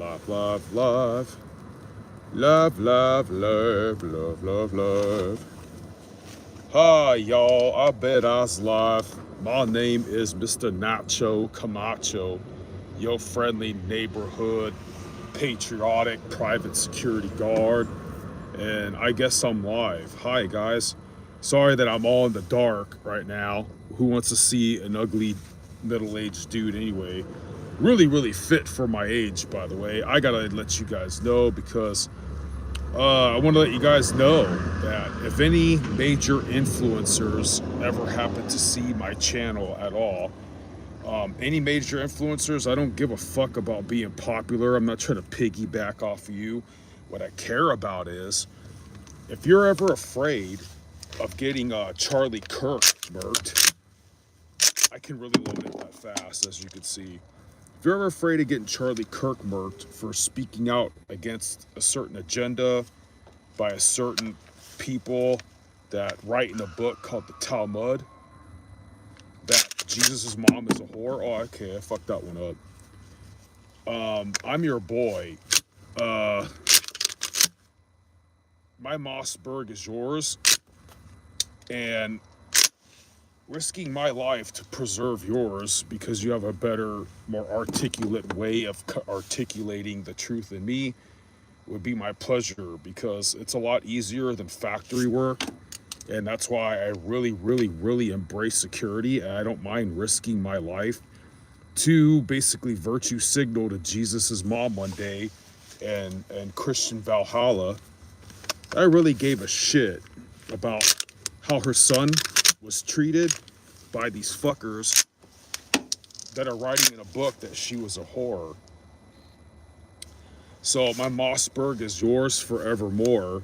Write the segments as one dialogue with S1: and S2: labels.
S1: Love, love, love. Love, love, love, love, love, love. Hi, y'all. I bet I's live. My name is Mr. Nacho Camacho, your friendly neighborhood patriotic private security guard. And I guess I'm live. Hi, guys. Sorry that I'm all in the dark right now. Who wants to see an ugly middle-aged dude anyway? Really, really fit for my age, by the way. I gotta let you guys know because I want to let you guys know that if any major influencers ever happen to see my channel at all, any major influencers, I don't give a fuck about being popular. I'm not trying to piggyback off of you. What I care about is if you're ever afraid of getting Charlie Kirk murked, I can really load it that fast, as you can see. If you're ever afraid of getting Charlie Kirk murked for speaking out against a certain agenda by a certain people that write in a book called the Talmud, that Jesus' mom is a whore. Oh, okay, I fucked that one up. I'm your boy. My Mossberg is yours, and risking my life to preserve yours because you have a better, more articulate way of articulating the truth than me would be my pleasure, because it's a lot easier than factory work. And that's why I really, really, really embrace security, and I don't mind risking my life to basically virtue signal to Jesus's mom one day and Christian Valhalla. I really gave a shit about how her son was treated by these fuckers that are writing in a book that she was a whore. So my Mossberg is yours forevermore.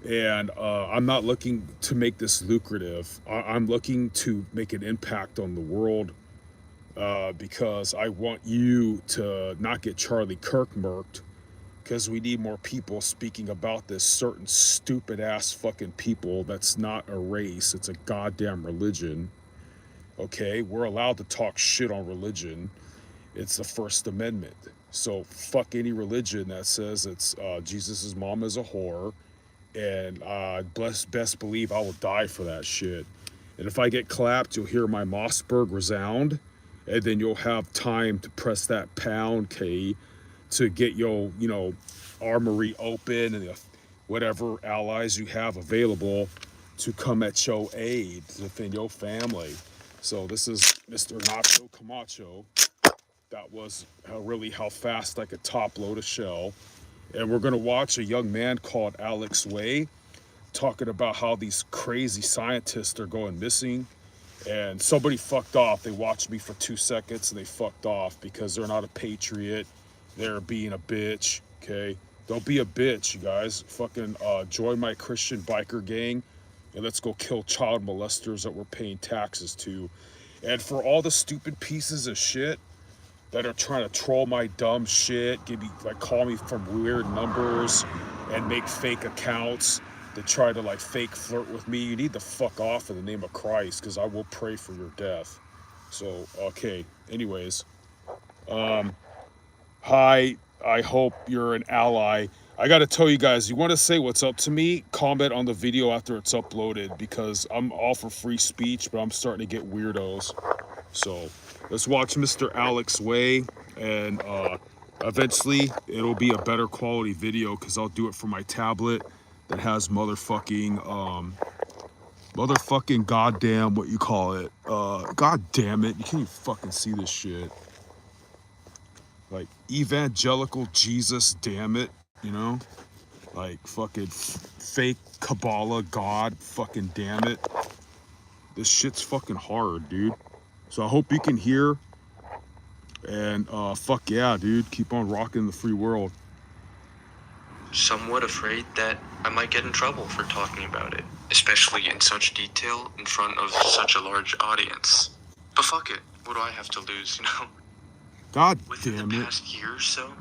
S1: And I'm not looking to make this lucrative. I'm looking to make an impact on the world because I want you to not get Charlie Kirk murked, because we need more people speaking about this certain stupid ass fucking people that's not a race, it's a goddamn religion. Okay, we're allowed to talk shit on religion. It's the First Amendment. So fuck any religion that says it's Jesus's mom is a whore, and best believe I will die for that shit. And if I get clapped, you'll hear my Mossberg resound, and then you'll have time to press that pound key to get your, armory open and whatever allies you have available to come at your aid to defend your family. So this is Mr. Nacho Camacho. That was how fast I could top load a shell. And we're gonna watch a young man called Alex Way talking about how these crazy scientists are going missing. And somebody fucked off. They watched me for 2 seconds and they fucked off because they're not a patriot. They're being a bitch, okay? Don't be a bitch, you guys. Fucking join my Christian biker gang and let's go kill child molesters that we're paying taxes to. And for all the stupid pieces of shit that are trying to troll my dumb shit, call me from weird numbers and make fake accounts that try to fake flirt with me, you need to fuck off in the name of Christ, because I will pray for your death. So, okay, anyways. Hi, I hope you're an ally. I gotta tell you guys, you wanna say what's up to me, comment on the video after it's uploaded, because I'm all for free speech, but I'm starting to get weirdos. So, let's watch Mr. Alex Way, and eventually it'll be a better quality video because I'll do it from my tablet that has motherfucking goddamn, what you call it, god damn it, you can't even fucking see this shit. Evangelical Jesus, damn it, fucking fake Kabbalah God, fucking damn it. This shit's fucking hard, dude. So I hope you can hear, and fuck yeah, dude, keep on rocking the free world.
S2: Somewhat afraid that I might get in trouble for talking about it, especially in such detail in front of such a large audience. But fuck it, what do I have to lose,
S1: God
S2: Within
S1: damn
S2: the
S1: it.
S2: past year or so,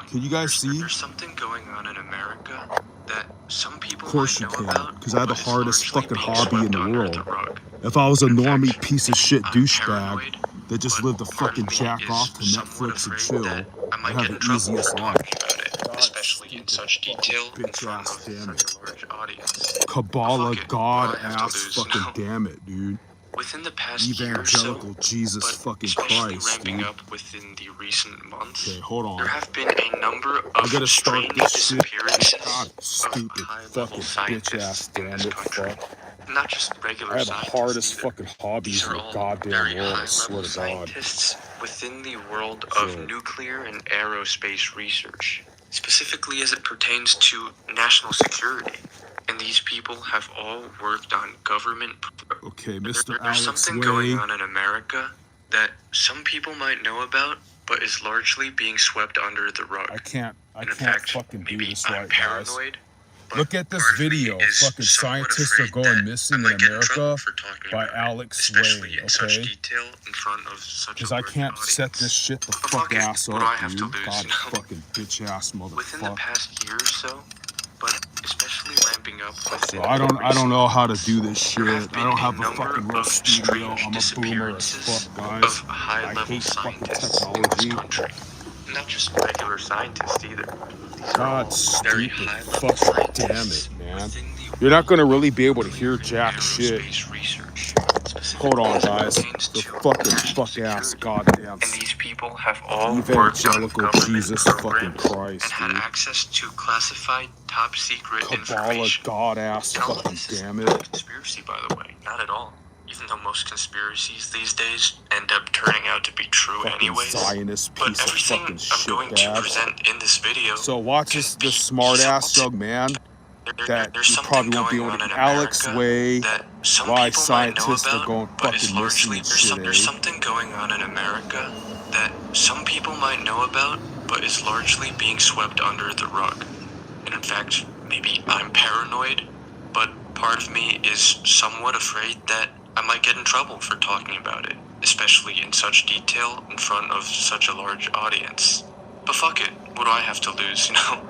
S1: Can you guys see?
S2: There's something going on in America that some people
S1: Of course you
S2: might know
S1: can,
S2: about,
S1: because I have the
S2: but it's
S1: hardest
S2: largely
S1: fucking
S2: being
S1: hobby in
S2: swept
S1: the
S2: under
S1: world.
S2: the rug.
S1: If I was a
S2: In
S1: normie
S2: fact,
S1: piece of shit
S2: I'm
S1: douchebag,
S2: paranoid
S1: that just
S2: but
S1: live to
S2: part of
S1: fucking
S2: me
S1: jack
S2: is
S1: off to
S2: somewhat
S1: Netflix and
S2: afraid
S1: chill
S2: that I
S1: and
S2: might
S1: have
S2: get
S1: the
S2: in trouble for
S1: easiest life.
S2: talking about it,
S1: God,
S2: especially in
S1: stupid
S2: such
S1: fucking
S2: detail in
S1: bitch
S2: front
S1: ass,
S2: of
S1: damn
S2: such
S1: it.
S2: a large audience. But
S1: Kabbalah,
S2: fuck it, what
S1: God
S2: do I have to
S1: ass,
S2: lose,
S1: fucking
S2: no?
S1: damn it, dude.
S2: Within the past year or so,
S1: Evangelical Jesus
S2: but
S1: fucking
S2: especially
S1: Christ,
S2: ramping
S1: dude.
S2: up within the recent
S1: Okay,
S2: months,
S1: hold on.
S2: there have been a number
S1: I
S2: of
S1: gotta start
S2: strange
S1: this shit.
S2: disappearances
S1: God,
S2: of
S1: stupid
S2: high-level
S1: fucking bitch ass,
S2: scientists in
S1: damn
S2: this
S1: it,
S2: country.
S1: fuck.
S2: Not just
S1: I
S2: regular
S1: have the
S2: scientists
S1: hardest
S2: either.
S1: fucking
S2: These
S1: hobbies in
S2: are
S1: the
S2: all
S1: goddamn
S2: very
S1: world, I swear
S2: high-level
S1: to God.
S2: scientists within the world of
S1: Shit.
S2: nuclear and aerospace research, specifically as it pertains to national security. And these people have all worked on government.
S1: Okay, Mr.
S2: There's
S1: Alex
S2: something going
S1: Way.
S2: on in America that some people might know about, but is largely being swept under the rug.
S1: I can't
S2: And in
S1: fucking
S2: fact,
S1: do
S2: maybe
S1: this
S2: I'm
S1: right, guys.
S2: paranoid. But
S1: Look at this
S2: part of me
S1: video.
S2: is
S1: Fucking
S2: somewhat
S1: scientists are
S2: afraid
S1: going
S2: that
S1: missing
S2: I
S1: in
S2: might get in trouble
S1: America
S2: for talking
S1: by
S2: about it,
S1: Alex
S2: especially
S1: Way,
S2: in such
S1: okay?
S2: detail in front of such a
S1: Because I
S2: large
S1: can't set
S2: audience.
S1: this shit the
S2: But
S1: fuck
S2: fuck it,
S1: ass
S2: what do
S1: up,
S2: I have to
S1: dude.
S2: lose,
S1: God
S2: you know?
S1: fucking bitch ass
S2: Within the
S1: motherfucker.
S2: past year or so, but especially ramping up within
S1: So I don't know how to do this
S2: there
S1: shit.
S2: have
S1: I
S2: been
S1: don't
S2: a
S1: have a
S2: number
S1: fucking real
S2: of
S1: studio.
S2: strange
S1: I'm a boomer as
S2: disappearances
S1: fuck, guys.
S2: of
S1: I
S2: high-level
S1: hate fucking
S2: scientists in this
S1: technology.
S2: country. Not just regular scientists either. These are
S1: God,
S2: all very
S1: stupid
S2: high-level
S1: fucking damn
S2: scientists
S1: it, man.
S2: within the
S1: You're not gonna
S2: world
S1: really
S2: of
S1: be able to
S2: nuclear
S1: hear
S2: and
S1: jack shit.
S2: aerospace research,
S1: Hold
S2: specifically
S1: on,
S2: as it
S1: guys.
S2: pertains
S1: The
S2: to
S1: fucking
S2: national
S1: fuck ass
S2: security.
S1: goddamn
S2: And these people have all worked on
S1: evangelical
S2: government
S1: Jesus fucking
S2: programs
S1: Christ,
S2: and had
S1: dude.
S2: access to classified top secret
S1: Kabbalah,
S2: information.
S1: God ass
S2: And all of
S1: fucking
S2: this is
S1: damn
S2: not a
S1: it.
S2: conspiracy, by the way. Not at all. Even though most conspiracies these days end up turning out to be true
S1: Fucking
S2: anyways.
S1: Zionist
S2: But
S1: piece of
S2: everything
S1: fucking
S2: I'm going to
S1: shitbag.
S2: present in this video
S1: So watch
S2: can
S1: this
S2: be
S1: smart ass
S2: easily-
S1: young man that
S2: There's
S1: you
S2: something
S1: probably won't be
S2: going
S1: able
S2: on
S1: to.
S2: in
S1: Alex
S2: America
S1: Way.
S2: that some
S1: Why
S2: people might know
S1: scientists are
S2: about,
S1: going
S2: but is
S1: fucking missing
S2: largely
S1: and shit,
S2: there's
S1: eh?
S2: something going on in America that some people might know about, but is largely being swept under the rug. And in fact, maybe I'm paranoid, but part of me is somewhat afraid that I might get in trouble for talking about it, especially in such detail in front of such a large audience. But fuck it, what do I have to lose, you know?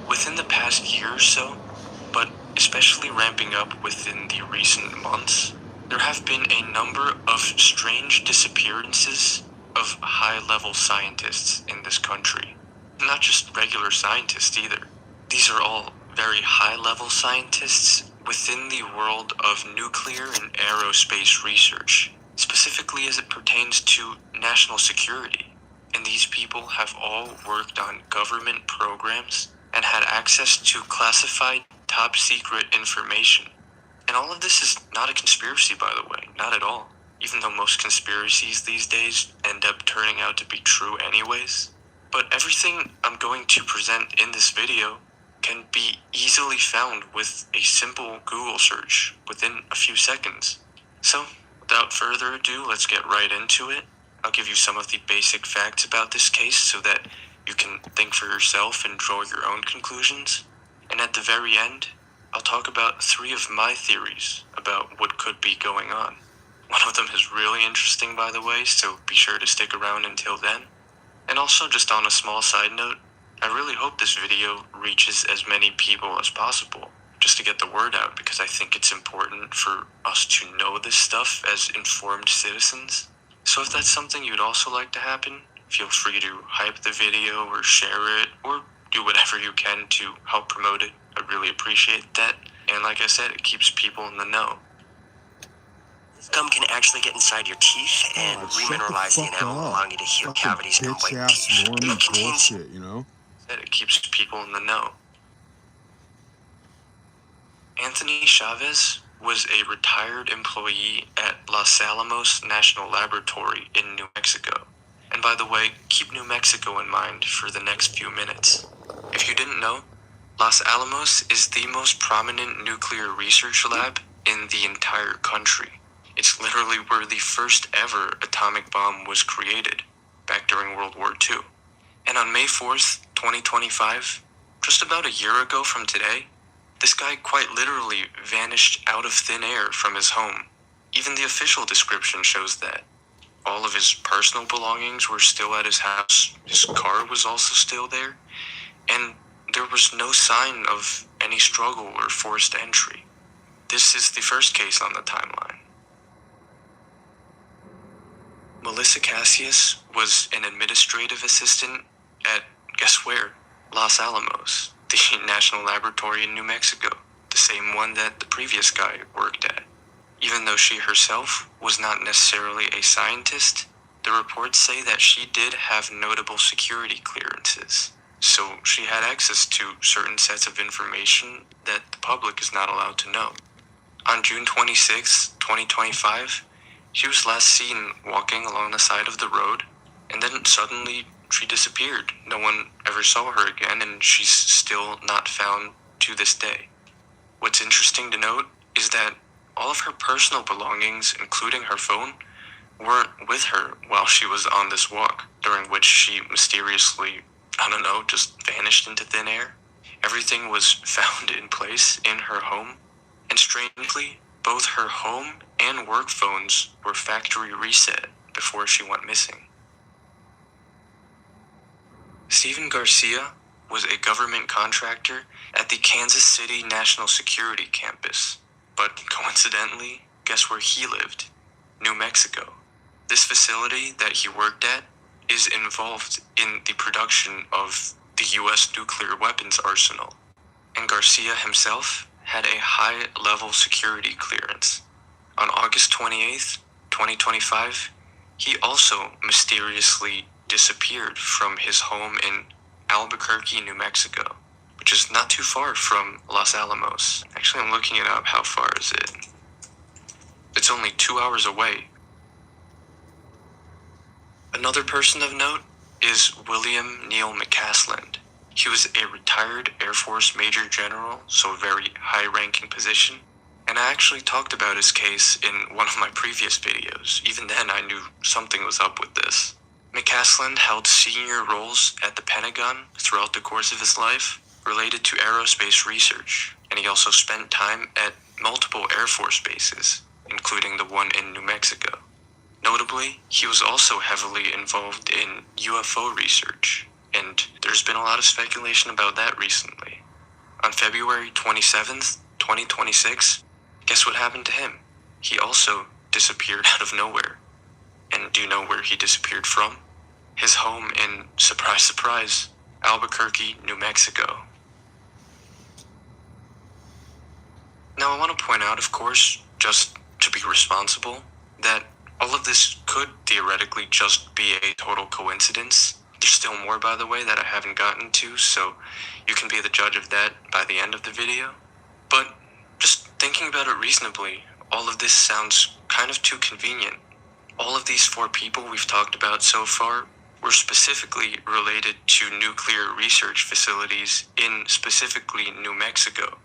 S2: Within the past year or so, but especially ramping up within the recent months, there have been a number of strange disappearances of high-level scientists in this country. Not just regular scientists either. These are all very high-level scientists within the world of nuclear and aerospace research, specifically as it pertains to national security. And these people have all worked on government programs and had access to classified top secret information. And all of this is not a conspiracy, by the way, not at all. Even though most conspiracies these days end up turning out to be true anyways. But everything I'm going to present in this video can be easily found with a simple Google search within a few seconds. So, without further ado, let's get right into it. I'll give you some of the basic facts about this case so that you can think for yourself and draw your own conclusions. And at the very end, I'll talk about 3 of my theories about what could be going on. One of them is really interesting, by the way, so be sure to stick around until then. And also, just on a small side note, I really hope this video reaches as many people as possible, just to get the word out, because I think it's important for us to know this stuff as informed citizens. So if that's something you'd also like to happen, feel free to hype the video or share it, or do whatever you can to help promote it. I really appreciate that. And like I said, it keeps people in the know.
S3: Gum can actually get inside your teeth and
S1: God, shut the
S3: remineralize the
S1: fuck
S3: enamel,
S1: up.
S3: allowing you to heal
S1: Fucking
S3: cavities and
S1: bitch
S3: whiten
S1: ass
S3: teeth.
S1: normie
S3: It contains
S1: bullshit, you know?
S2: That it keeps people in the know. Anthony Chavez was a retired employee at Los Alamos National Laboratory in New Mexico. And by the way, keep New Mexico in mind for the next few minutes. If you didn't know, Los Alamos is the most prominent nuclear research lab in the entire country. It's literally where the first ever atomic bomb was created, back during World War II. And on May 4th, 2025, just about a year ago from today, this guy quite literally vanished out of thin air from his home. Even the official description shows that. All of his personal belongings were still at his house, his car was also still there, and there was no sign of any struggle or forced entry. This is the first case on the timeline. Melissa Cassius was an administrative assistant at, guess where? Los Alamos, the National Laboratory in New Mexico, the same one that the previous guy worked at. Even though she herself was not necessarily a scientist, the reports say that she did have notable security clearances, so she had access to certain sets of information that the public is not allowed to know. On June 26, 2025, she was last seen walking along the side of the road, and then suddenly she disappeared. No one ever saw her again, and she's still not found to this day. What's interesting to note is that all of her personal belongings, including her phone, weren't with her while she was on this walk, during which she mysteriously, just vanished into thin air. Everything was found in place in her home, and strangely, both her home and work phones were factory reset before she went missing. Stephen Garcia was a government contractor at the Kansas City National Security Campus, but coincidentally, guess where he lived? New Mexico. This facility that he worked at is involved in the production of the U.S. nuclear weapons arsenal, and Garcia himself had a high-level security clearance. On August 28th, 2025, he also mysteriously disappeared from his home in Albuquerque, New Mexico, which is not too far from Los Alamos. Actually, I'm looking it up. How far is it? It's only 2 hours away. Another person of note is William Neal McCasland. He was a retired Air Force Major General, so a very high-ranking position, and I actually talked about his case in one of my previous videos. Even then, I knew something was up with this. McCasland held senior roles at the Pentagon throughout the course of his life related to aerospace research, and he also spent time at multiple Air Force bases, including the one in New Mexico. Notably, he was also heavily involved in UFO research, and there's been a lot of speculation about that recently. On February 27th, 2026, guess what happened to him? He also disappeared out of nowhere. And do you know where he disappeared from? His home in, surprise, surprise, Albuquerque, New Mexico. Now I want to point out, of course, just to be responsible, that all of this could theoretically just be a total coincidence. There's still more, by the way, that I haven't gotten to, so you can be the judge of that by the end of the video. But just thinking about it reasonably, all of this sounds kind of too convenient. All of these 4 people we've talked about so far were specifically related to nuclear research facilities in specifically New Mexico,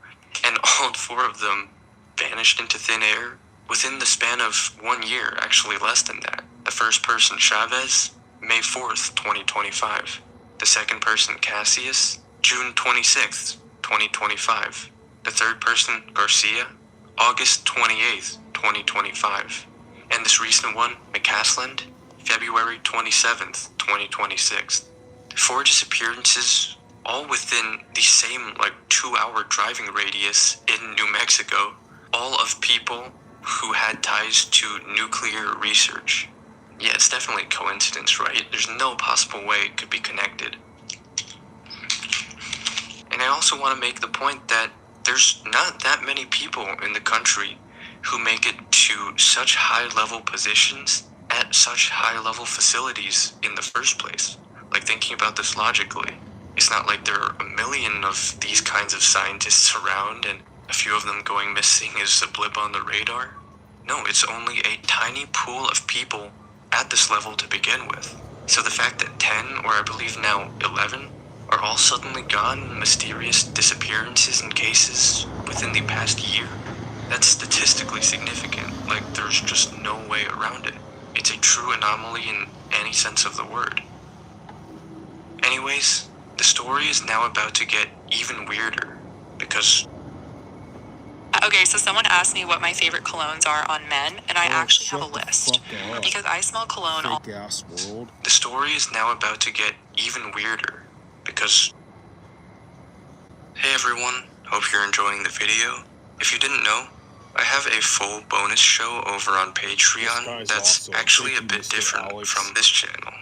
S2: and all 4 of them vanished into thin air within the span of 1 year, actually less than that. The first person, Chavez, May 4th, 2025. The second person, Cassius, June 26th, 2025. The third person, Garcia, August 28th, 2025. And this recent one, McCasland, February 27th, 2026. 4 disappearances, all within the same 2-hour driving radius in New Mexico, all of people who had ties to nuclear research. Yeah, it's definitely a coincidence, right? There's no possible way it could be connected. And I also want to make the point that there's not that many people in the country who make it to such high-level positions at such high-level facilities in the first place. Thinking about this logically, it's not like there are a million of these kinds of scientists around and a few of them going missing is a blip on the radar. No, it's only a tiny pool of people at this level to begin with. So the fact that 10, or I believe now 11, are all suddenly gone in mysterious disappearances and cases within the past year, that's statistically significant. There's just no way around it. It's a true anomaly in any sense of the word. Anyways, the story is now about to get even weirder, because...
S4: Okay, so someone asked me what my favorite colognes are on men, and I actually have a list. Because I smell cologne all...
S1: Fake-ass world.
S2: The story is now about to get even weirder, because... Hey everyone, hope you're enjoying the video. If you didn't know, I have a full bonus show over on Patreon
S1: guy's
S2: that's
S1: awesome.
S2: actually a
S1: Thank you,
S2: bit
S1: Mr.
S2: different
S1: Alex.
S2: from this channel.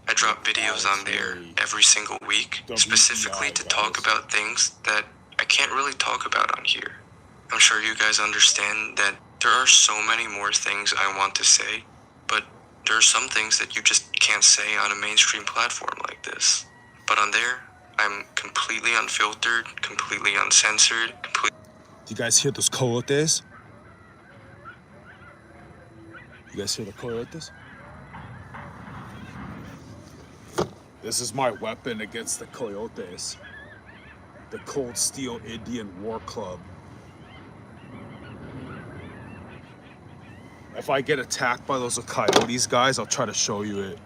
S2: I drop videos on there every single week, specifically to talk about things that I can't really talk about on here. I'm sure you guys understand that there are so many more things I want to say, but there are some things that you just can't say on a mainstream platform like this. But on there, I'm completely unfiltered, completely uncensored,
S1: Do you guys hear those coyotes? You guys hear the coyotes? This is my weapon against the coyotes. The Cold Steel Indian War Club. If I get attacked by those coyotes, guys, I'll try to show you it.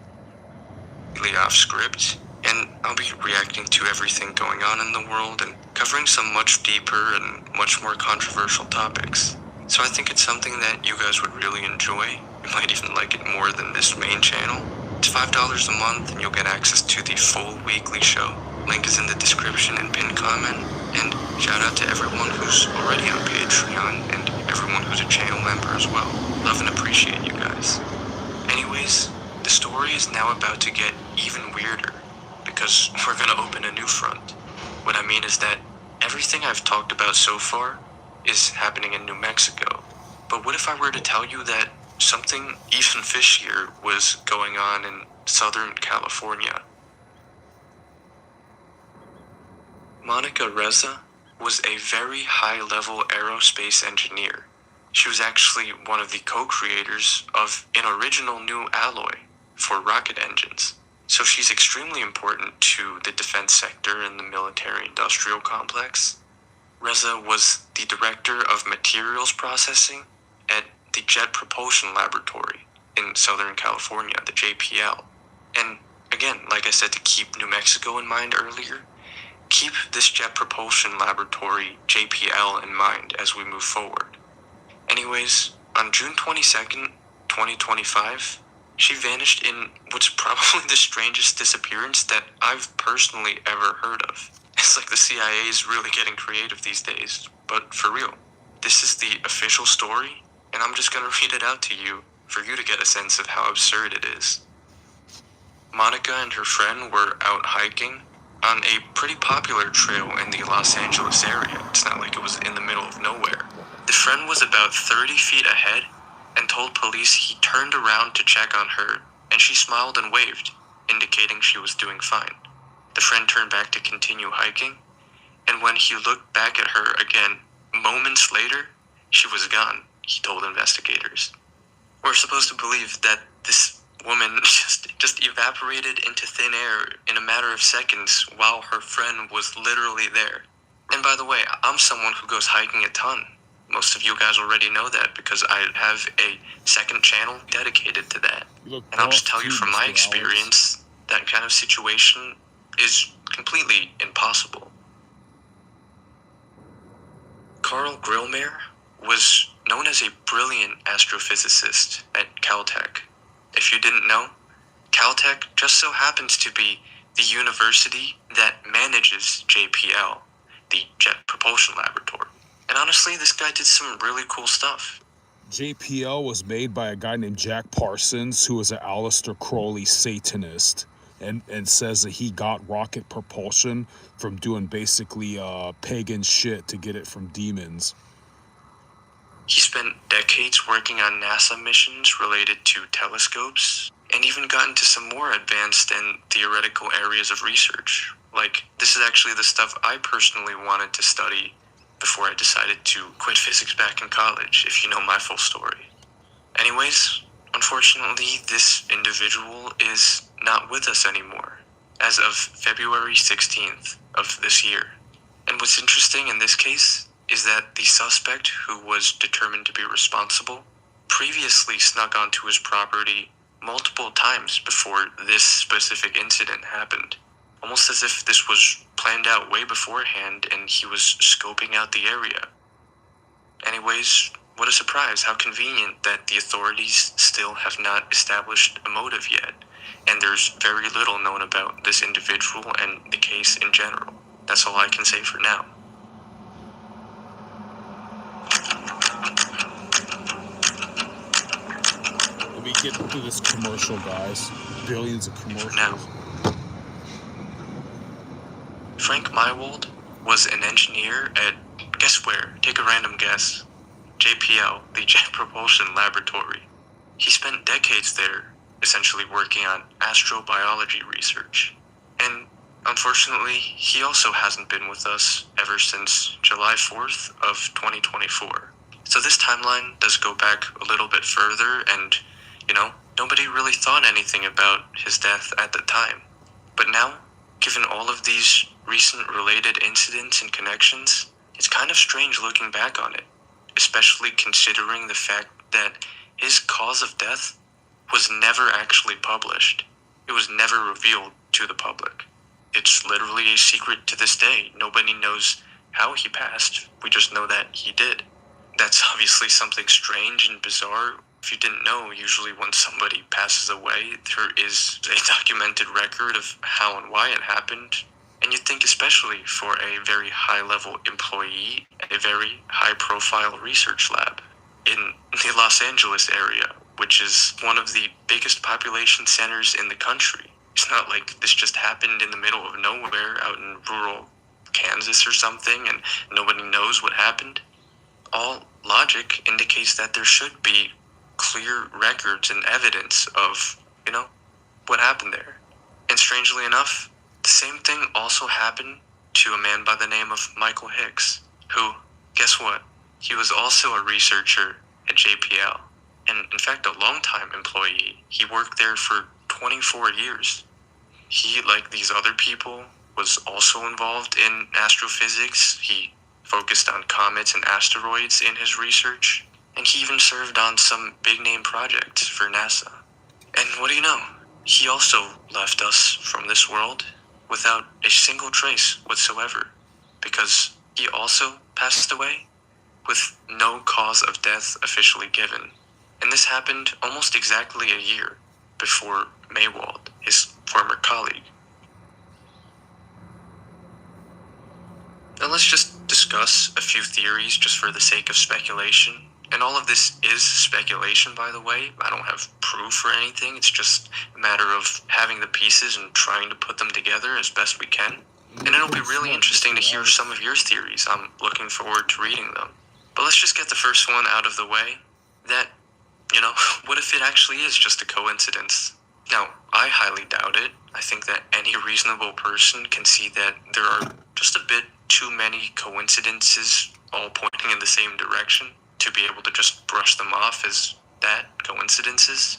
S2: completely off script, and I'll be reacting to everything going on in the world and covering some much deeper and much more controversial topics. So I think it's something that you guys would really enjoy. You might even like it more than this main channel. It's $5 a month and you'll get access to the full weekly show. Link is in the description and pinned comment. And shout out to everyone who's already on Patreon and everyone who's a channel member as well. Love and appreciate you guys. Anyways, the story is now about to get even weirder because we're gonna open a new front. What I mean is that everything I've talked about so far is happening in New Mexico. But what if I were to tell you that something even fishier was going on in Southern California? Monica Reza was a very high-level aerospace engineer. She was actually one of the co-creators of an original new alloy for rocket engines. So she's extremely important to the defense sector and the military-industrial complex. Reza was the director of materials processing at the Jet Propulsion Laboratory in Southern California, the JPL. And again, like I said, to keep New Mexico in mind earlier, keep this Jet Propulsion Laboratory, JPL, in mind as we move forward. Anyways, on June 22nd, 2025, she vanished in what's probably the strangest disappearance that I've personally ever heard of. It's like the CIA is really getting creative these days, but for real. This is the official story, and I'm just gonna read it out to you for you to get a sense of how absurd it is. Monica and her friend were out hiking on a pretty popular trail in the Los Angeles area. It's not like it was in the middle of nowhere. The friend was about 30 feet ahead and told police he turned around to check on her, and she smiled and waved, indicating she was doing fine. The friend turned back to continue hiking, and when he looked back at her again, moments later, she was gone, he told investigators. We're supposed to believe that this woman just evaporated into thin air in a matter of seconds while her friend was literally there. And by the way, I'm someone who goes hiking a ton. Most of you guys already know that because I have a second channel dedicated to that. And I'll just tell you from my experience, that kind of situation is completely impossible. Carl Grillmeyer was known as a brilliant astrophysicist at Caltech. If you didn't know, Caltech just so happens to be the university that manages JPL, the Jet Propulsion Laboratory. And honestly, this guy did some really cool stuff.
S1: JPL was made by a guy named Jack Parsons, who was an Aleister Crowley Satanist, and says that he got rocket propulsion from doing basically pagan shit to get it from demons.
S2: He spent decades working on NASA missions related to telescopes, and even got into some more advanced and theoretical areas of research. Like, this is actually the stuff I personally wanted to study before I decided to quit physics back in college, if you know my full story. Anyways, unfortunately, this individual is not with us anymore, as of February 16th of this year. And what's interesting in this case is that the suspect, who was determined to be responsible, previously snuck onto his property multiple times before this specific incident happened. Almost as if this was planned out way beforehand and he was scoping out the area. Anyways, what a surprise, how convenient that the authorities still have not established a motive yet, and there's very little known about this individual and the case in general. That's all I can say for now.
S1: me get through this commercial, guys. Billions of commercials.
S2: Now, Frank Mywald was an engineer at, guess where? Take a random guess. JPL, the Jet Propulsion Laboratory. He spent decades there, essentially working on astrobiology research. And unfortunately, he also hasn't been with us ever since July 4th of 2024. So this timeline does go back a little bit further, and, nobody really thought anything about his death at the time. But now, given all of these recent related incidents and connections, it's kind of strange looking back on it, especially considering the fact that his cause of death was never actually published. It was never revealed to the public. It's literally a secret to this day. Nobody knows how he passed. We just know that he did. That's obviously something strange and bizarre. If you didn't know, usually when somebody passes away, there is a documented record of how and why it happened. And you'd think especially for a very high-level employee at a very high-profile research lab in the Los Angeles area, which is one of the biggest population centers in the country. It's not like this just happened in the middle of nowhere out in rural Kansas or something and nobody knows what happened. All logic indicates that there should be clear records and evidence of, what happened there. And strangely enough, the same thing also happened to a man by the name of Michael Hicks, who, guess what? He was also a researcher at JPL, and in fact a longtime employee. He worked there for 24 years. He, like these other people, was also involved in astrophysics. He focused on comets and asteroids in his research, and he even served on some big-name projects for NASA. And what do you know? He also left us from this world without a single trace whatsoever, because he also passed away with no cause of death officially given. And this happened almost exactly a year before Mywald, his former colleague. Now let's just discuss a few theories just for the sake of speculation. And all of this is speculation, by the way. I don't have proof or anything. It's just a matter of having the pieces and trying to put them together as best we can. And it'll be really interesting to hear some of your theories. I'm looking forward to reading them. But let's just get the first one out of the way. That, what if it actually is just a coincidence? Now, I highly doubt it. I think that any reasonable person can see that there are just a bit too many coincidences all pointing in the same direction to be able to just brush them off as that, coincidences.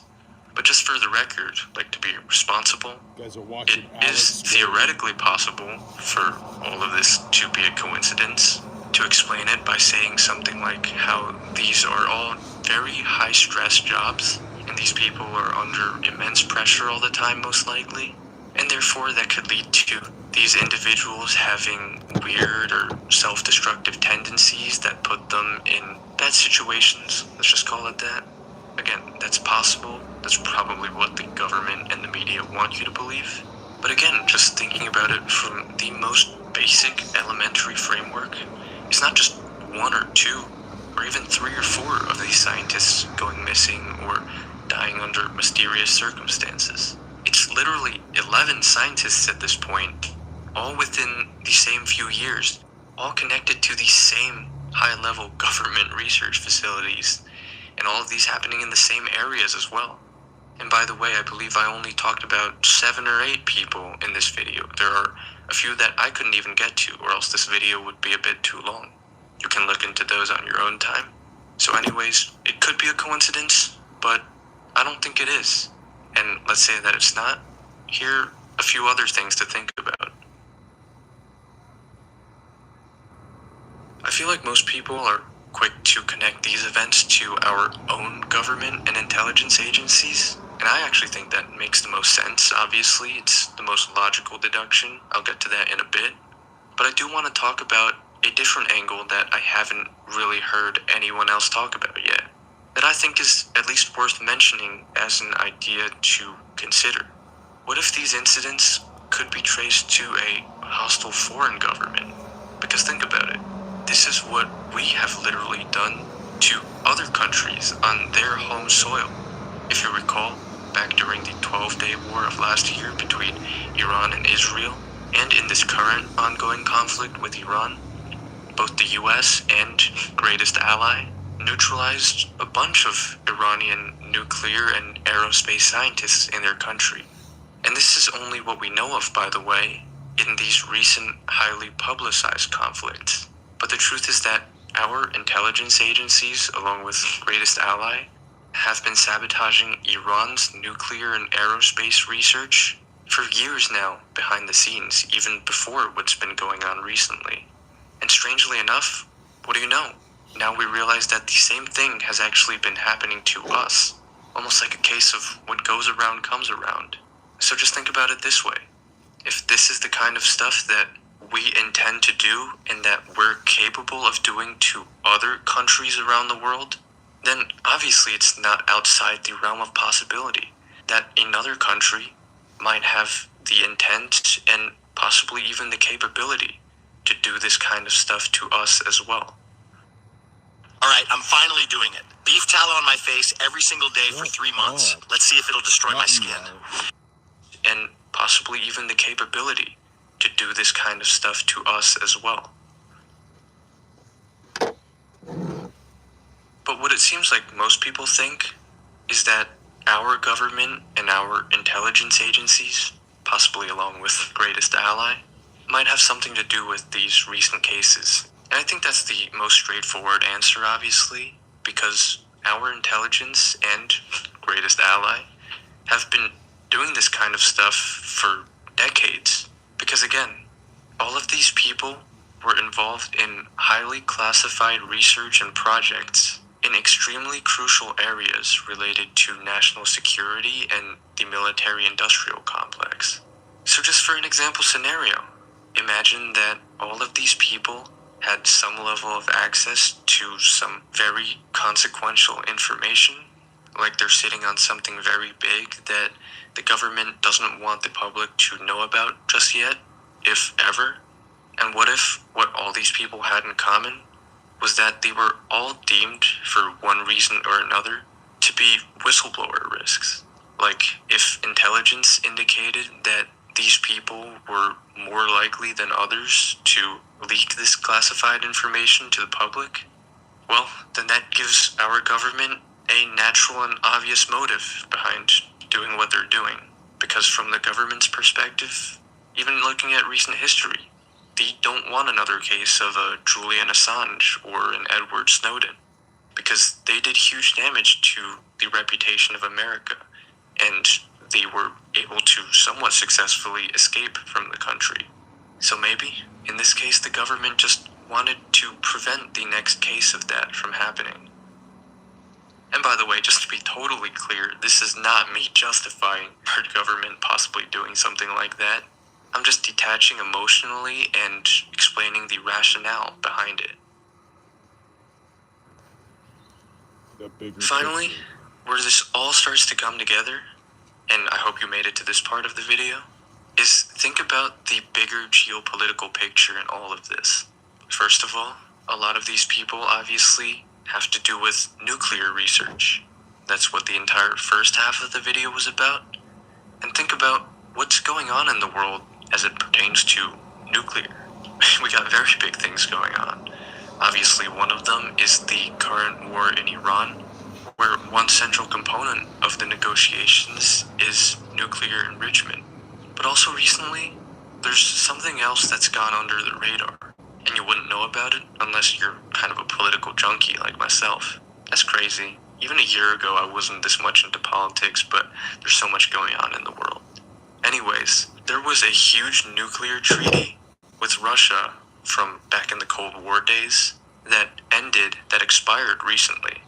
S2: But just for the record, to be responsible,
S1: You guys are watching
S2: it is theoretically possible for all of this to be a coincidence. To explain it by saying something like how these are all very high-stress jobs, and these people are under immense pressure all the time, most likely, and therefore that could lead to these individuals having weird or self-destructive tendencies that put them in bad situations, let's just call it that. Again, that's possible. That's probably what the government and the media want you to believe. But again, just thinking about it from the most basic elementary framework, it's not just one or two, or even 3 or 4 of these scientists going missing or dying under mysterious circumstances. It's literally 11 scientists at this point, all within the same few years, all connected to the same high-level government research facilities, and all of these happening in the same areas as well. And by the way, I believe I only talked about 7 or 8 people in this video. There are a few that I couldn't even get to, or else this video would be a bit too long. You can look into those on your own time. So anyways, it could be a coincidence, but I don't think it is. And let's say that it's not. Here are a few other things to think about. I feel like most people are quick to connect these events to our own government and intelligence agencies. And I actually think that makes the most sense, obviously. It's the most logical deduction. I'll get to that in a bit. But I do want to talk about a different angle that I haven't really heard anyone else talk about yet, that I think is at least worth mentioning as an idea to consider. What if these incidents could be traced to a hostile foreign government? Because think about it. This is what we have literally done to other countries on their home soil. If you recall, back during the 12-day war of last year between Iran and Israel, and in this current ongoing conflict with Iran, both the US and greatest ally neutralized a bunch of Iranian nuclear and aerospace scientists in their country. And this is only what we know of, by the way, in these recent highly publicized conflicts. But the truth is that our intelligence agencies, along with greatest ally, have been sabotaging Iran's nuclear and aerospace research for years now behind the scenes, even before what's been going on recently. And strangely enough, what do you know? Now we realize that the same thing has actually been happening to us, almost like a case of what goes around comes around. So just think about it this way. If this is the kind of stuff that we intend to do and that we're capable of doing to other countries around the world, then obviously it's not outside the realm of possibility that another country might have the intent and possibly even the capability to do this kind of stuff to us as well.
S3: Alright, I'm finally doing it. Beef tallow on my face every single day for 3 months. Let's see if it'll destroy my skin.
S2: And possibly even the capability to do this kind of stuff to us as well. But what it seems like most people think is that our government and our intelligence agencies, possibly along with greatest ally, might have something to do with these recent cases. And I think that's the most straightforward answer, obviously, because our intelligence and greatest ally have been doing this kind of stuff for decades. Because again, all of these people were involved in highly classified research and projects in extremely crucial areas related to national security and the military-industrial complex. So just for an example scenario, imagine that all of these people had some level of access to some very consequential information, like they're sitting on something very big that the government doesn't want the public to know about just yet, if ever. And what if what all these people had in common was that they were all deemed, for one reason or another, to be whistleblower risks? Like, if intelligence indicated that these people were more likely than others to leak this classified information to the public, well, then that gives our government a natural and obvious motive behind doing what they're doing. Because from the government's perspective, even looking at recent history, they don't want another case of a Julian Assange or an Edward Snowden, because they did huge damage to the reputation of America, and they were able to somewhat successfully escape from the country. So maybe, in this case, the government just wanted to prevent the next case of that from happening. And by the way, just to be totally clear, this is not me justifying our government possibly doing something like that. I'm just detaching emotionally and explaining the rationale behind it. Finally, where this all starts to come together, and I hope you made it to this part of the video, is think about the bigger geopolitical picture in all of this. First of all, a lot of these people obviously have to do with nuclear research. That's what the entire first half of the video was about. And think about what's going on in the world as it pertains to nuclear. We got very big things going on. Obviously, one of them is the current war in Iran, where one central component of the negotiations is nuclear enrichment. But also recently, there's something else that's gone under the radar, and you wouldn't know about it unless you're kind of a political junkie like myself. That's crazy. Even a year ago, I wasn't this much into politics, but there's so much going on in the world. Anyways, there was a huge nuclear treaty with Russia from back in the Cold War days that expired recently.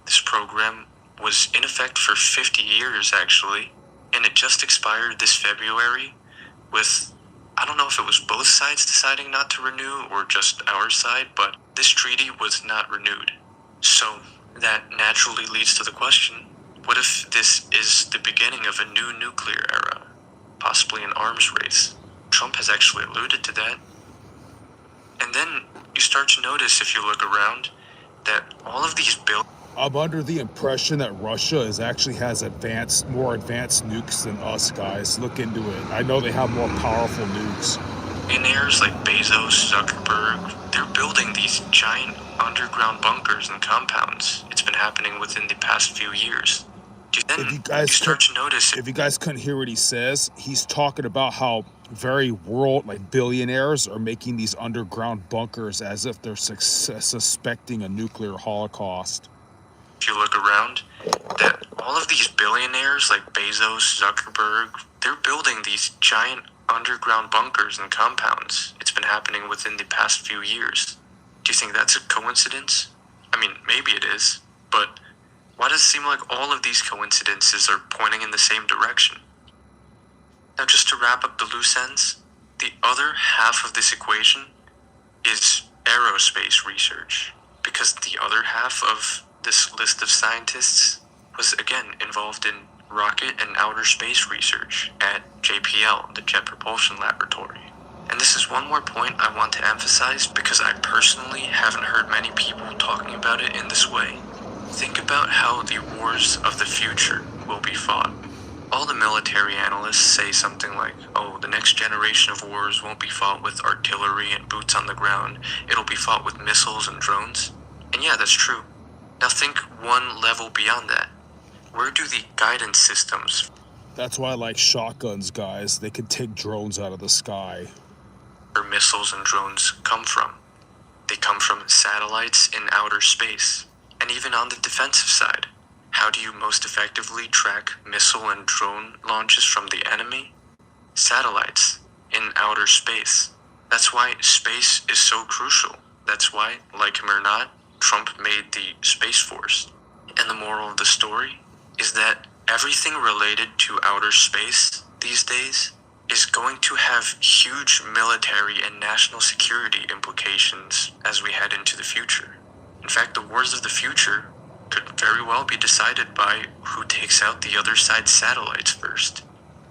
S2: This program was in effect for 50 years, actually, and it just expired this February with, I don't know if it was both sides deciding not to renew or just our side, but this treaty was not renewed. So that naturally leads to the question, what if this is the beginning of a new nuclear era, possibly an arms race? Trump has actually alluded to that. And then you start to notice, if you look around, that all of these bills...
S1: I'm under the impression that Russia actually has more advanced nukes than us, guys. Look into it. I know they have more powerful nukes.
S2: Billionaires like Bezos, Zuckerberg, they're building these giant underground bunkers and compounds. It's been happening within the past few years.
S1: If you
S2: start to notice
S1: if you guys couldn't hear what he says, he's talking about how very billionaires are making these underground bunkers as if they're suspecting a nuclear holocaust.
S2: If you look around, that all of these billionaires like Bezos, Zuckerberg, they're building these giant underground bunkers and compounds. It's been happening within the past few years. Do you think that's a coincidence? I mean, maybe it is, but why does it seem like all of these coincidences are pointing in the same direction? Now, just to wrap up the loose ends, the other half of this equation is aerospace research, because the other half of this list of scientists was again involved in rocket and outer space research at JPL, the Jet Propulsion Laboratory. And this is one more point I want to emphasize because I personally haven't heard many people talking about it in this way. Think about how the wars of the future will be fought. All the military analysts say something like, oh, the next generation of wars won't be fought with artillery and boots on the ground. It'll be fought with missiles and drones. And yeah, that's true. Now think one level beyond that. Where do the guidance systems?
S1: That's why I like shotguns, guys. They can take drones out of the sky.
S2: Where missiles and drones come from? They come from satellites in outer space. And even on the defensive side, how do you most effectively track missile and drone launches from the enemy? Satellites in outer space. That's why space is so crucial. That's why, like him or not, Trump made the Space Force. And the moral of the story is that everything related to outer space these days is going to have huge military and national security implications as we head into the future. In fact, the wars of the future could very well be decided by who takes out the other side's satellites first.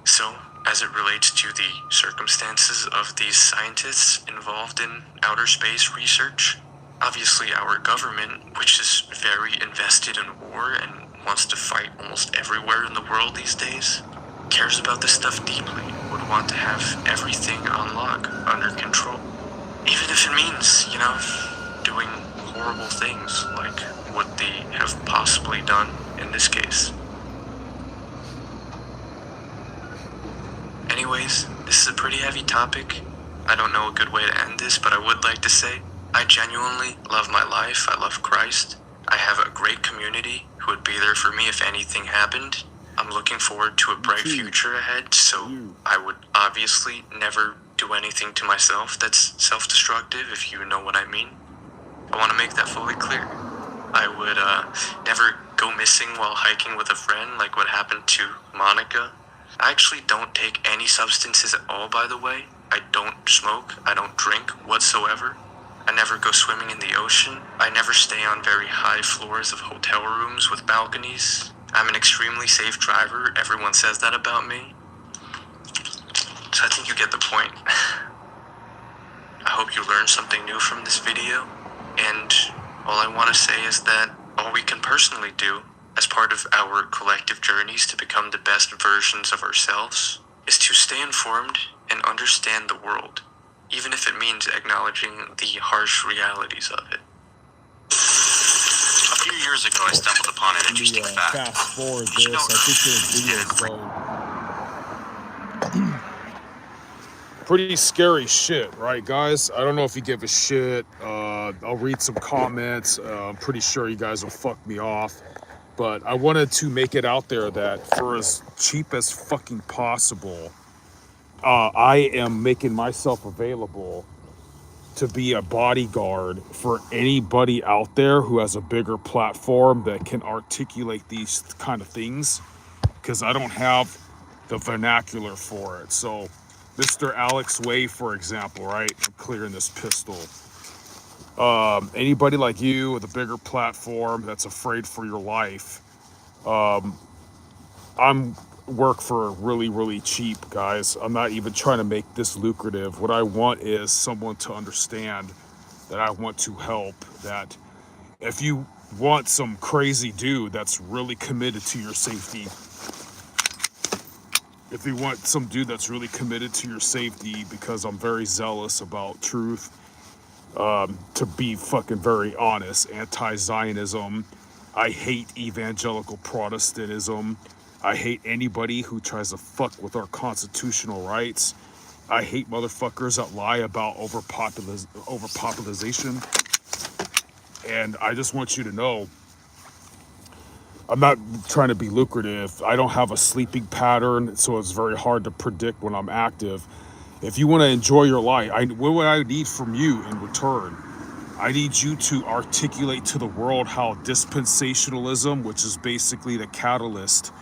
S2: So, as it relates to the circumstances of these scientists involved in outer space research, obviously our government, which is very invested in war and wants to fight almost everywhere in the world these days, cares about this stuff deeply, would want to have everything on lock, under control. Even if it means, doing horrible things like what they have possibly done in this case. Anyways, this is a pretty heavy topic. I don't know a good way to end this, but I would like to say I genuinely love my life. I love Christ. I have a great community who would be there for me if anything happened. I'm looking forward to a bright future ahead, so I would obviously never do anything to myself that's self-destructive, if you know what I mean. I want to make that fully clear. I would never go missing while hiking with a friend like what happened to Monica. I actually don't take any substances at all, by the way. I don't smoke. I don't drink whatsoever. I never go swimming in the ocean. I never stay on very high floors of hotel rooms with balconies. I'm an extremely safe driver. Everyone says that about me. So I think you get the point. I hope you learned something new from this video. And all I want to say is that all we can personally do as part of our collective journeys to become the best versions of ourselves is to stay informed and understand the world, even if it means acknowledging the harsh realities of it.
S3: A few years ago, I stumbled upon an interesting fact.
S1: Fast forward this. I think your video is pretty scary shit, right, guys? I don't know if you give a shit. I'll read some comments. I'm pretty sure you guys will fuck me off. But I wanted to make it out there that for as cheap as fucking possible, I am making myself available to be a bodyguard for anybody out there who has a bigger platform that can articulate these kind of things, because I don't have the vernacular for it. So Mr. Alex Way, for example, right? I'm clearing this pistol. Anybody like you with a bigger platform that's afraid for your life, I'm work for really, really cheap, guys. I'm not even trying to make this lucrative. What I want is someone to understand that I want to help, that if you want some crazy dude that's really committed to your safety, if you want some dude that's really committed to your safety, because I'm very zealous about truth, to be fucking very honest, anti-Zionism. I hate evangelical Protestantism. I hate anybody who tries to fuck with our constitutional rights. I hate motherfuckers that lie about overpopulation. And I just want you to know, I'm not trying to be lucrative. I don't have a sleeping pattern, so it's very hard to predict when I'm active. If you want to enjoy your life, what I need from you in return, I need you to articulate to the world how dispensationalism, which is basically the catalyst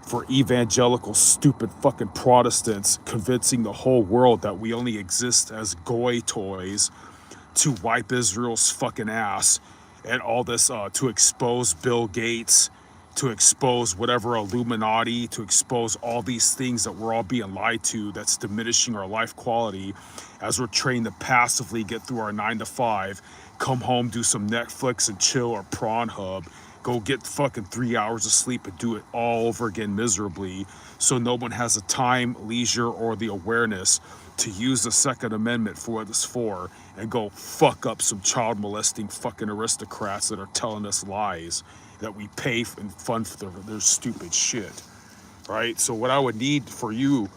S1: for evangelical stupid fucking Protestants convincing the whole world that we only exist as goy toys to wipe Israel's fucking ass, and all this to expose Bill Gates, to expose whatever Illuminati, to expose all these things that we're all being lied to, that's diminishing our life quality as we're trained to passively get through our 9 to 5, come home, do some Netflix and chill or Pornhub, go get fucking 3 hours of sleep and do it all over again miserably, so no one has the time, leisure, or the awareness to use the Second Amendment for what it's for and go fuck up some child molesting fucking aristocrats that are telling us lies that we pay and fund for their stupid shit, right? So what I would need for you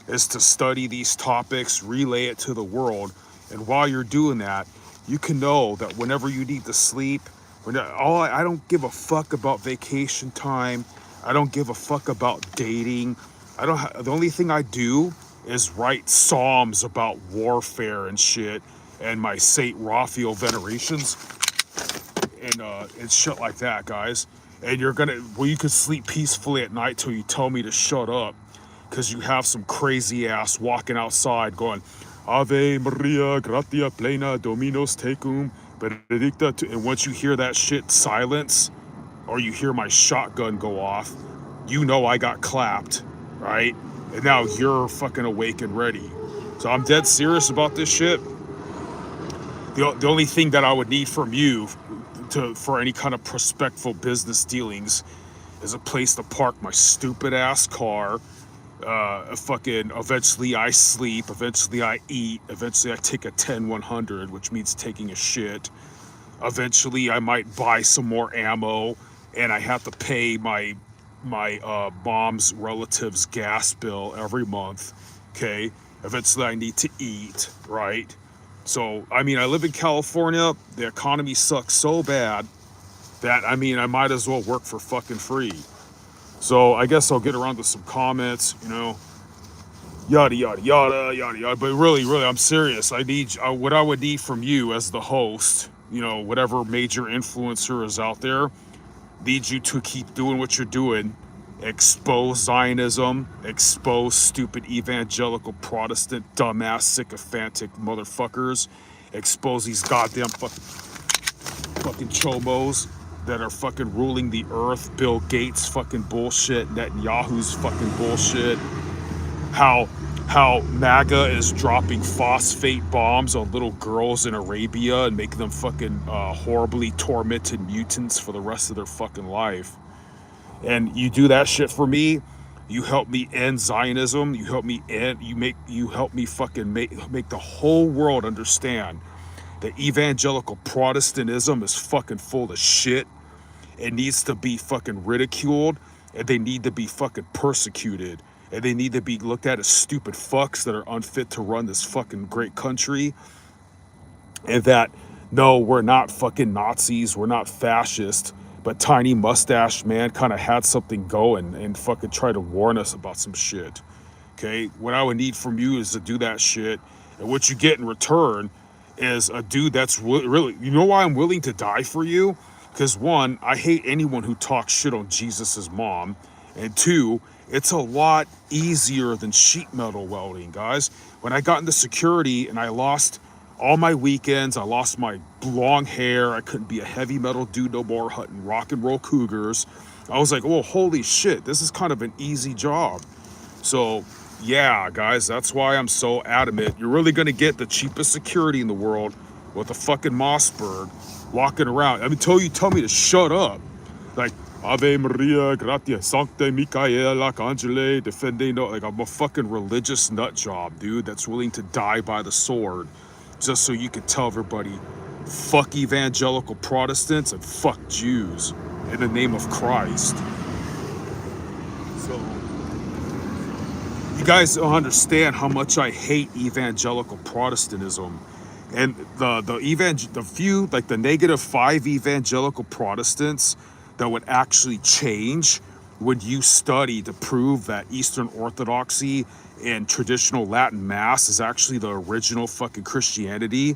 S1: is to study these topics, relay it to the world, and while you're doing that, you can know that whenever you need to sleep, I don't give a fuck about vacation time. I don't give a fuck about dating. The only thing I do is write psalms about warfare and shit, and my Saint Raphael venerations, and shit like that, guys. And you could sleep peacefully at night till you tell me to shut up, because you have some crazy ass walking outside going, Ave Maria, gratia plena, Dominus tecum, benedicta. And once you hear that shit silence, or you hear my shotgun go off, you know I got clapped, right? And now you're fucking awake and ready. So I'm dead serious about this shit. The only thing that I would need from you for any kind of prospectful business dealings is a place to park my stupid ass car. Eventually I sleep, eventually I eat, eventually I take a 10-100, which means taking a shit. Eventually I might buy some more ammo, and I have to pay my mom's relative's gas bill every month, okay? Eventually I need to eat, right? So, I live in California. The economy sucks so bad that, I might as well work for fucking free. So, I guess I'll get around to some comments, yada, yada, yada, yada, yada. But really, I'm serious. What I would need from you as the host, whatever major influencer is out there, need you to keep doing what you're doing. Expose Zionism, expose stupid evangelical Protestant dumbass sycophantic motherfuckers, expose these goddamn fucking chomos that are fucking ruling the earth, Bill Gates fucking bullshit, Netanyahu's fucking bullshit, how MAGA is dropping phosphate bombs on little girls in Arabia and making them fucking horribly tormented mutants for the rest of their fucking life. And you do that shit for me. You help me end Zionism. You help me fucking make the whole world understand that evangelical Protestantism is fucking full of shit. It needs to be fucking ridiculed, and they need to be fucking persecuted, and they need to be looked at as stupid fucks that are unfit to run this fucking great country. And that, no, we're not fucking Nazis, we're not fascist, but Tiny Mustache Man kind of had something going and fucking tried to warn us about some shit. Okay, what I would need from you is to do that shit, and what you get in return is a dude that's really, you know why I'm willing to die for you? Because one, I hate anyone who talks shit on Jesus's mom, and two, it's a lot easier than sheet metal welding, guys. When I got into security and I lost all my weekends, I lost my long hair, I couldn't be a heavy metal dude no more hunting rock and roll cougars, I was like, oh, holy shit, this is kind of an easy job. So yeah, guys, that's why I'm so adamant. You're really gonna get the cheapest security in the world with a fucking Mossberg, walking around. I mean, tell me to shut up. Like, Ave Maria, gratia, Sancte Michael, Arcangele, defendendo. Like, I'm a fucking religious nut job, dude, that's willing to die by the sword just so you can tell everybody, fuck evangelical Protestants and fuck Jews in the name of Christ. So, you guys don't understand how much I hate evangelical Protestantism. And the few, like the -5 evangelical Protestants that would actually change when you study to prove that Eastern Orthodoxy and traditional Latin Mass is actually the original fucking Christianity,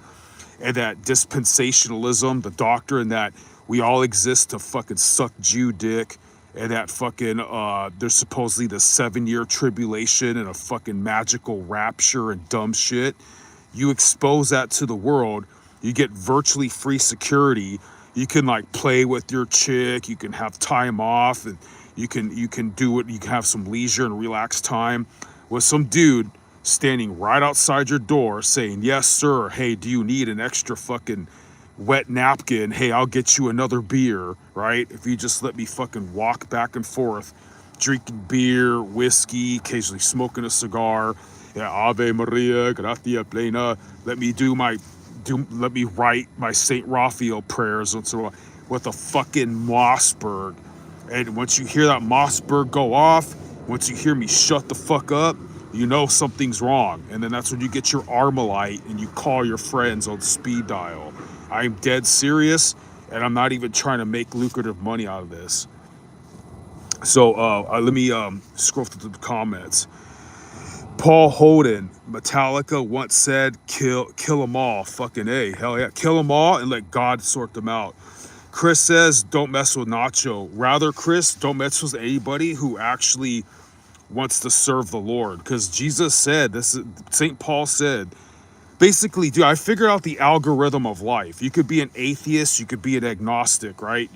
S1: and that dispensationalism, the doctrine that we all exist to fucking suck Jew dick, and that fucking there's supposedly the 7-year tribulation and a fucking magical rapture and dumb shit. You expose that to the world, you get virtually free security. You can like play with your chick, you can have time off, and you can do it, you can have some leisure and relaxed time with some dude standing right outside your door saying, yes sir, hey, do you need an extra fucking wet napkin? Hey, I'll get you another beer, right? If you just let me fucking walk back and forth, drinking beer, whiskey, occasionally smoking a cigar. Yeah, Ave Maria, gratia plena. Let me write my Saint Raphael prayers and so on with a fucking Mossberg. And once you hear that Mossberg go off, once you hear me shut the fuck up, you know something's wrong. And then that's when you get your Armalite and you call your friends on speed dial. I'm dead serious, and I'm not even trying to make lucrative money out of this. So let me scroll through the comments. Paul Holden, Metallica once said, kill them all. Fucking A, hell yeah. Kill them all and let God sort them out. Chris says, don't mess with Nacho. Rather, Chris, don't mess with anybody who actually wants to serve the Lord. Because Jesus said, St. Paul said, basically, dude, I figured out the algorithm of life. You could be an atheist, you could be an agnostic, right?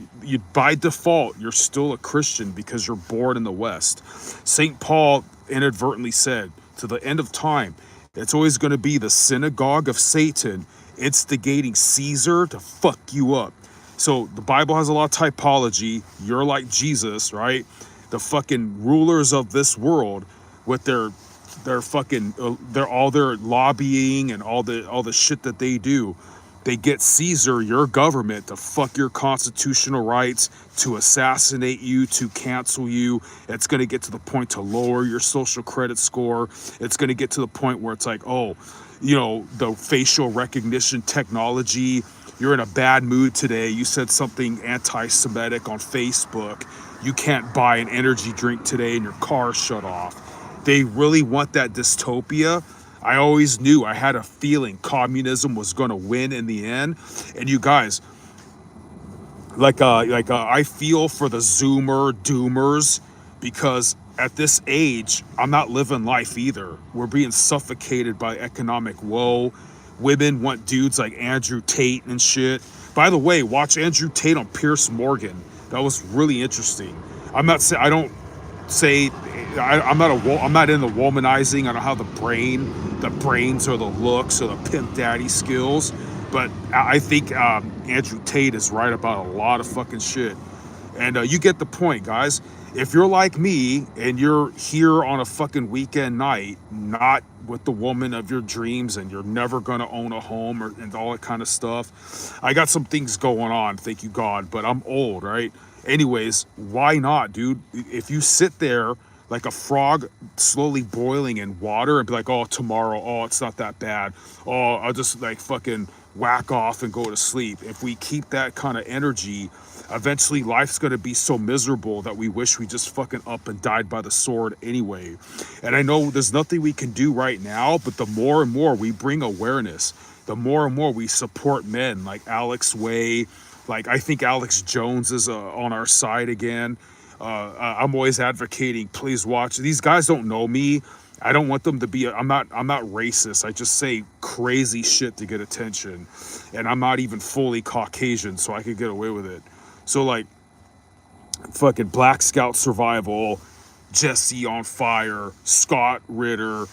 S1: By default, you're still a Christian because you're born in the West. St. Paul inadvertently said, to the end of time, it's always going to be the synagogue of Satan instigating Caesar to fuck you up. So the Bible has a lot of typology. You're like Jesus, right? The fucking rulers of this world with their fucking all their lobbying and all the shit that they do. They get Caesar, your government, to fuck your constitutional rights, to assassinate you, to cancel you. It's going to get to the point to lower your social credit score. It's going to get to the point where it's like, oh, you know, the facial recognition technology. You're in a bad mood today. You said something anti-Semitic on Facebook. You can't buy an energy drink today and your car's shut off. They really want that dystopia. I always knew, I had a feeling communism was going to win in the end. And you guys, I feel for the Zoomer doomers, because at this age, I'm not living life either. We're being suffocated by economic woe. Women want dudes like Andrew Tate and shit. By the way, watch Andrew Tate on Piers Morgan. That was really interesting. I'm not saying, I don't say, I'm not in the womanizing. I don't have the brains or the looks or the pimp daddy skills, but I think Andrew Tate is right about a lot of fucking shit. And you get the point, guys. If you're like me and you're here on a fucking weekend night, not with the woman of your dreams, and you're never gonna own a home and all that kind of stuff, I got some things going on, thank you God, but I'm old, right? Anyways, why not, dude? If you sit there like a frog slowly boiling in water and be like, oh, tomorrow, oh, it's not that bad. Oh, I'll just like fucking whack off and go to sleep. If we keep that kind of energy, eventually life's going to be so miserable that we wish we just fucking up and died by the sword anyway. And I know there's nothing we can do right now, but the more and more we bring awareness, the more and more we support men like Alex Way, like I think Alex Jones is on our side again. I'm always advocating, please watch. These guys don't know me. I don't want them to be, I'm not racist. I just say crazy shit to get attention. And I'm not even fully Caucasian, so I could get away with it. So like fucking Black Scout Survival, Jesse on Fire, Scott Ritter,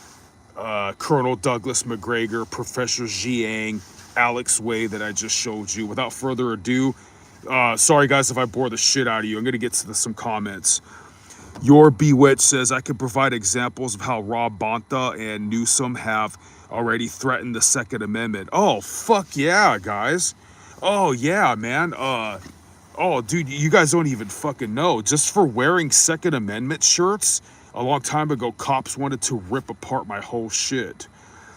S1: Colonel Douglas McGregor, Professor Jiang, Alex Way that I just showed you. Without further ado, sorry guys if I bore the shit out of you. I'm gonna get to some comments. Your Bewitch says, I could provide examples of how Rob Bonta and Newsom have already threatened the Second Amendment. Oh, fuck yeah, guys. Oh, yeah, man. Oh, dude, you guys don't even fucking know. Just for wearing Second Amendment shirts, a long time ago, cops wanted to rip apart my whole shit.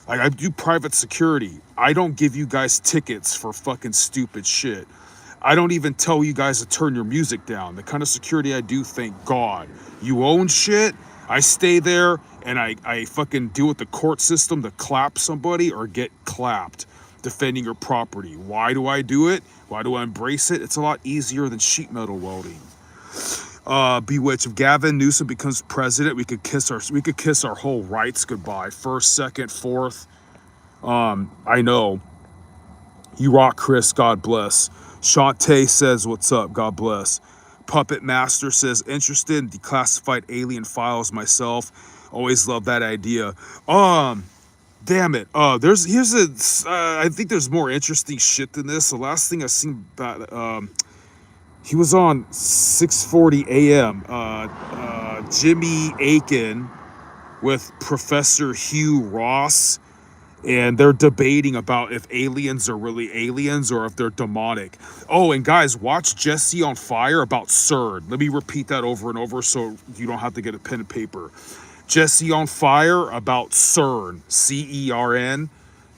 S1: Like, I do private security. I don't give you guys tickets for fucking stupid shit. I don't even tell you guys to turn your music down. The kind of security I do, thank God. You own shit, I stay there and I fucking deal with the court system to clap somebody or get clapped defending your property. Why do I do it? Why do I embrace it? It's a lot easier than sheet metal welding. Bewitch, if Gavin Newsom becomes president, we could kiss our whole rights goodbye. First, second, fourth. I know. You rock, Chris. God bless. Shantae says, what's up? God bless. Puppet Master says, interested in declassified alien files myself. Always love that idea. Damn it. I think there's more interesting shit than this. The last thing I seen about, he was on 640 AM. Jimmy Aiken with Professor Hugh Ross. And they're debating about if aliens are really aliens or if they're demonic. Oh, and guys, watch Jesse on Fire about CERN. Let me repeat that over and over so you don't have to get a pen and paper. Jesse on Fire about CERN. CERN.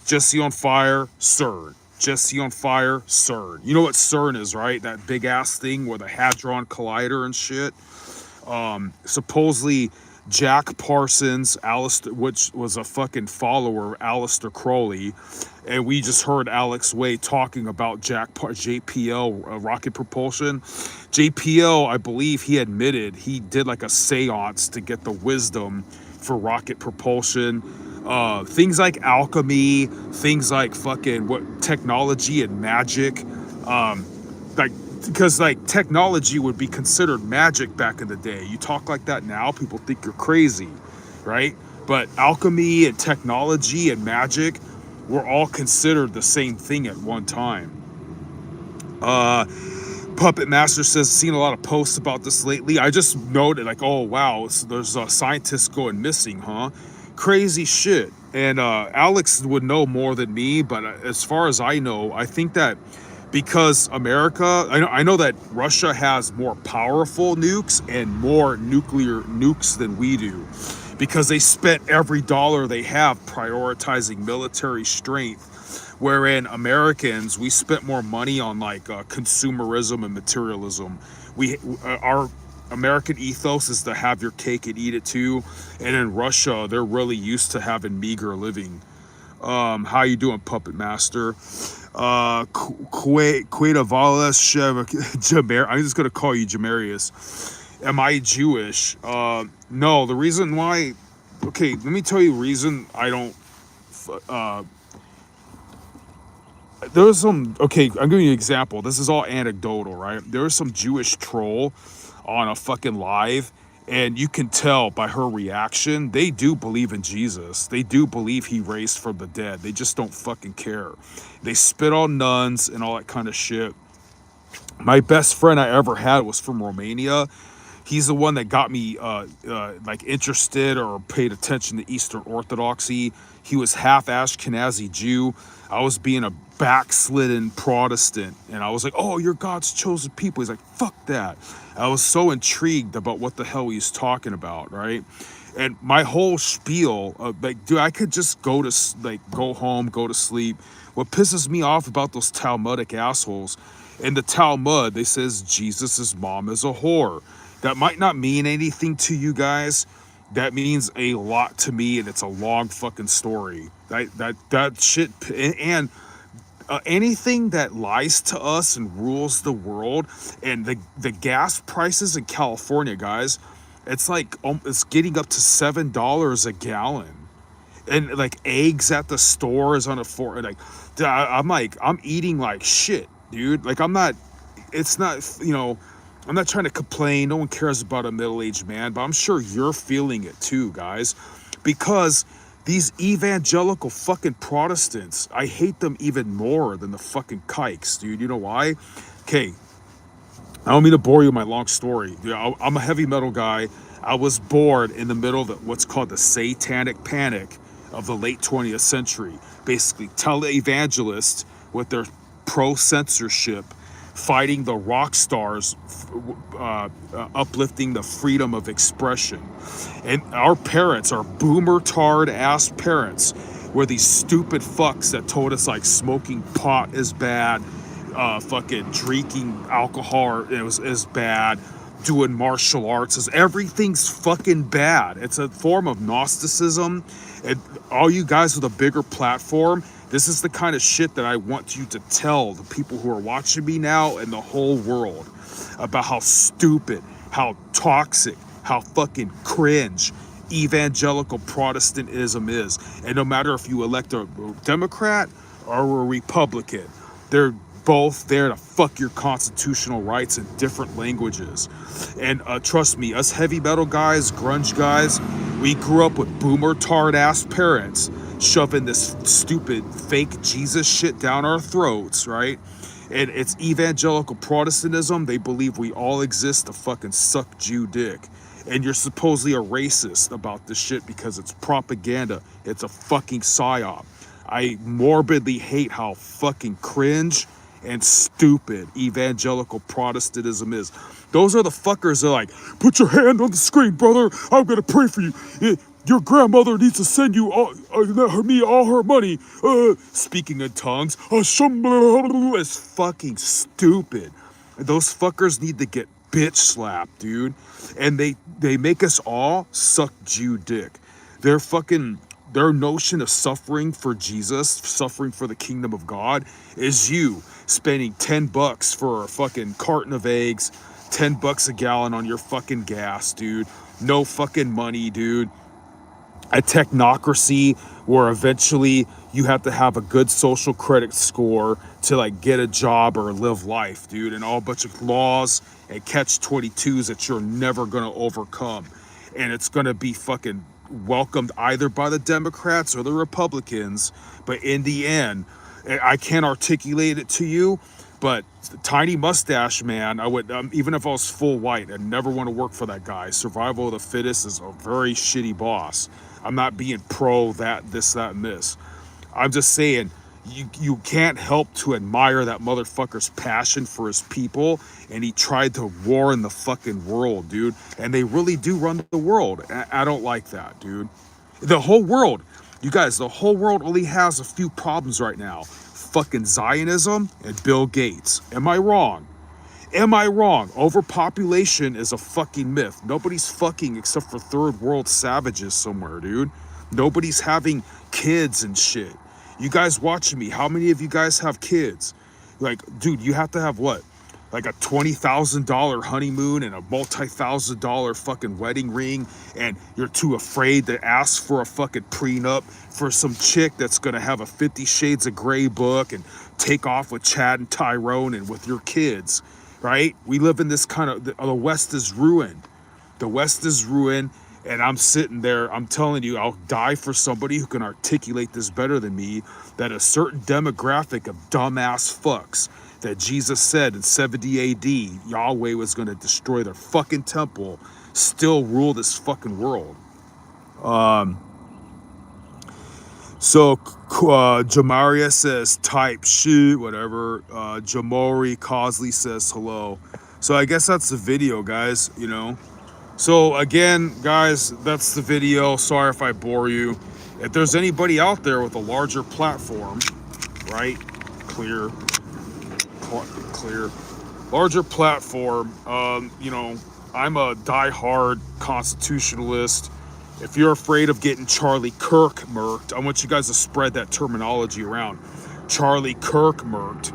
S1: Jesse on Fire, CERN. Jesse on Fire, CERN. You know what CERN is, right? That big ass thing where the Hadron Collider and shit. Supposedly Jack Parsons, which was a fucking follower of Aleister Crowley, and we just heard Alex Way talking about JPL rocket propulsion. JPL, I believe he admitted he did like a seance to get the wisdom for rocket propulsion. Things like alchemy, things like fucking what technology and magic, because like technology would be considered magic back in the day. You talk like that now, people think you're crazy, right? But alchemy and technology and magic were all considered the same thing at one time. Puppet Master says, seen a lot of posts about this lately. I just noted like, oh wow, there's scientists going missing, huh? Crazy shit. And Alex would know more than me, but as far as I know, I think that because America, I know that Russia has more powerful nukes and more nuclear nukes than we do, because they spent every dollar they have prioritizing military strength, wherein Americans, we spent more money on like consumerism and materialism. Our American ethos is to have your cake and eat it too, and in Russia, they're really used to having meager living. How you doing, Puppet Master? Quaidavalis Jamer. I'm just gonna call you Jamarius. Am I Jewish? No. The reason why. Okay, let me tell you the reason I don't. There's some. Okay, I'm giving you an example. This is all anecdotal, right? There was some Jewish troll on a fucking live. And you can tell by her reaction, they do believe in Jesus. They do believe he raised from the dead. They just don't fucking care. They spit on nuns and all that kind of shit. My best friend I ever had was from Romania. He's the one that got me like interested or paid attention to Eastern Orthodoxy. He was half Ashkenazi Jew. I was being a backslidden Protestant, and I was like, oh, you're God's chosen people. He's like, fuck that. I was so intrigued about what the hell he's talking about, right? And my whole spiel, like, dude, I could just go home, go to sleep. What pisses me off about those Talmudic assholes, in the Talmud, they says Jesus' mom is a whore. That might not mean anything to you guys. That means a lot to me, and it's a long fucking story. That shit, and anything that lies to us and rules the world, and the gas prices in California, guys, it's like it's getting up to $7 a gallon, and like eggs at the store is on a like, I'm eating like shit, dude. Like it's not, I'm not trying to complain. No one cares about a middle-aged man, but I'm sure you're feeling it too, guys, because These evangelical fucking Protestants, I hate them even more than the fucking kikes, dude. You know why? Okay, I don't mean to bore you with my long story. Dude, I'm a heavy metal guy. I was born in the middle of what's called the satanic panic of the late 20th century. Basically, televangelists with their pro-censorship fighting the rock stars, uplifting the freedom of expression. And our parents, our boomer-tard ass parents, were these stupid fucks that told us like smoking pot is bad, fucking drinking alcohol is bad, doing martial arts is everything's fucking bad. It's a form of Gnosticism. And all you guys with a bigger platform, this is the kind of shit that I want you to tell the people who are watching me now and the whole world about how stupid, how toxic, how fucking cringe evangelical Protestantism is. And no matter if you elect a Democrat or a Republican, they're both there to fuck your constitutional rights in different languages. And trust me, us heavy metal guys, grunge guys, we grew up with boomer tard ass parents shoving this stupid fake Jesus shit down our throats, right? And it's evangelical Protestantism. They believe we all exist to fucking suck Jew dick. And you're supposedly a racist about this shit because it's propaganda. It's a fucking psyop. I morbidly hate how fucking cringe and stupid evangelical Protestantism is. Those are the fuckers that are like, put your hand on the screen, brother. I'm gonna pray for you. Your grandmother needs to send you all her money. Speaking in tongues. It's fucking stupid. Those fuckers need to get bitch slapped, dude. And they make us all suck Jew dick. Their notion of suffering for Jesus, suffering for the kingdom of God, is you spending $10 for a fucking carton of eggs, $10 a gallon on your fucking gas, dude. No fucking money, dude. A technocracy where eventually you have to have a good social credit score to like get a job or live life, dude. And all a bunch of laws and catch-22s that you're never gonna overcome. And it's gonna be fucking welcomed either by the Democrats or the Republicans. But in the end, I can't articulate it to you, but Tiny Mustache Man, I would, even if I was full white, I'd never want to work for that guy. Survival of the fittest is a very shitty boss. I'm not being pro that, this, that, and this. I'm just saying, you can't help to admire that motherfucker's passion for his people, and he tried to warn the fucking world, dude. And they really do run the world. I don't like that, dude. The whole world, you guys, the whole world only has a few problems right now. Fucking Zionism and Bill Gates. Am I wrong? Am I wrong? Overpopulation is a fucking myth. Nobody's fucking except for third world savages somewhere, dude. Nobody's having kids and shit. You guys watching me, how many of you guys have kids? Like, dude, you have to have what? Like a $20,000 honeymoon and a multi-$1,000 fucking wedding ring, and you're too afraid to ask for a fucking prenup for some chick that's gonna have a 50 Shades of Grey book and take off with Chad and Tyrone and with your kids, right? We live in this kind of, the West is ruined. The West is ruined, and I'm sitting there, I'm telling you, I'll die for somebody who can articulate this better than me, that a certain demographic of dumbass fucks that Jesus said in 70 AD, Yahweh was going to destroy their fucking temple, still rule this fucking world. So Jamaria says type shit, whatever. Jamori Cosley says hello. So I guess that's the video, guys, you know. So again, guys, that's the video. Sorry if I bore you. If there's anybody out there with a larger platform, right? Clear. Larger platform, you know, I'm a diehard constitutionalist. If you're afraid of getting Charlie Kirk murked, I want you guys to spread that terminology around. Charlie Kirk murked.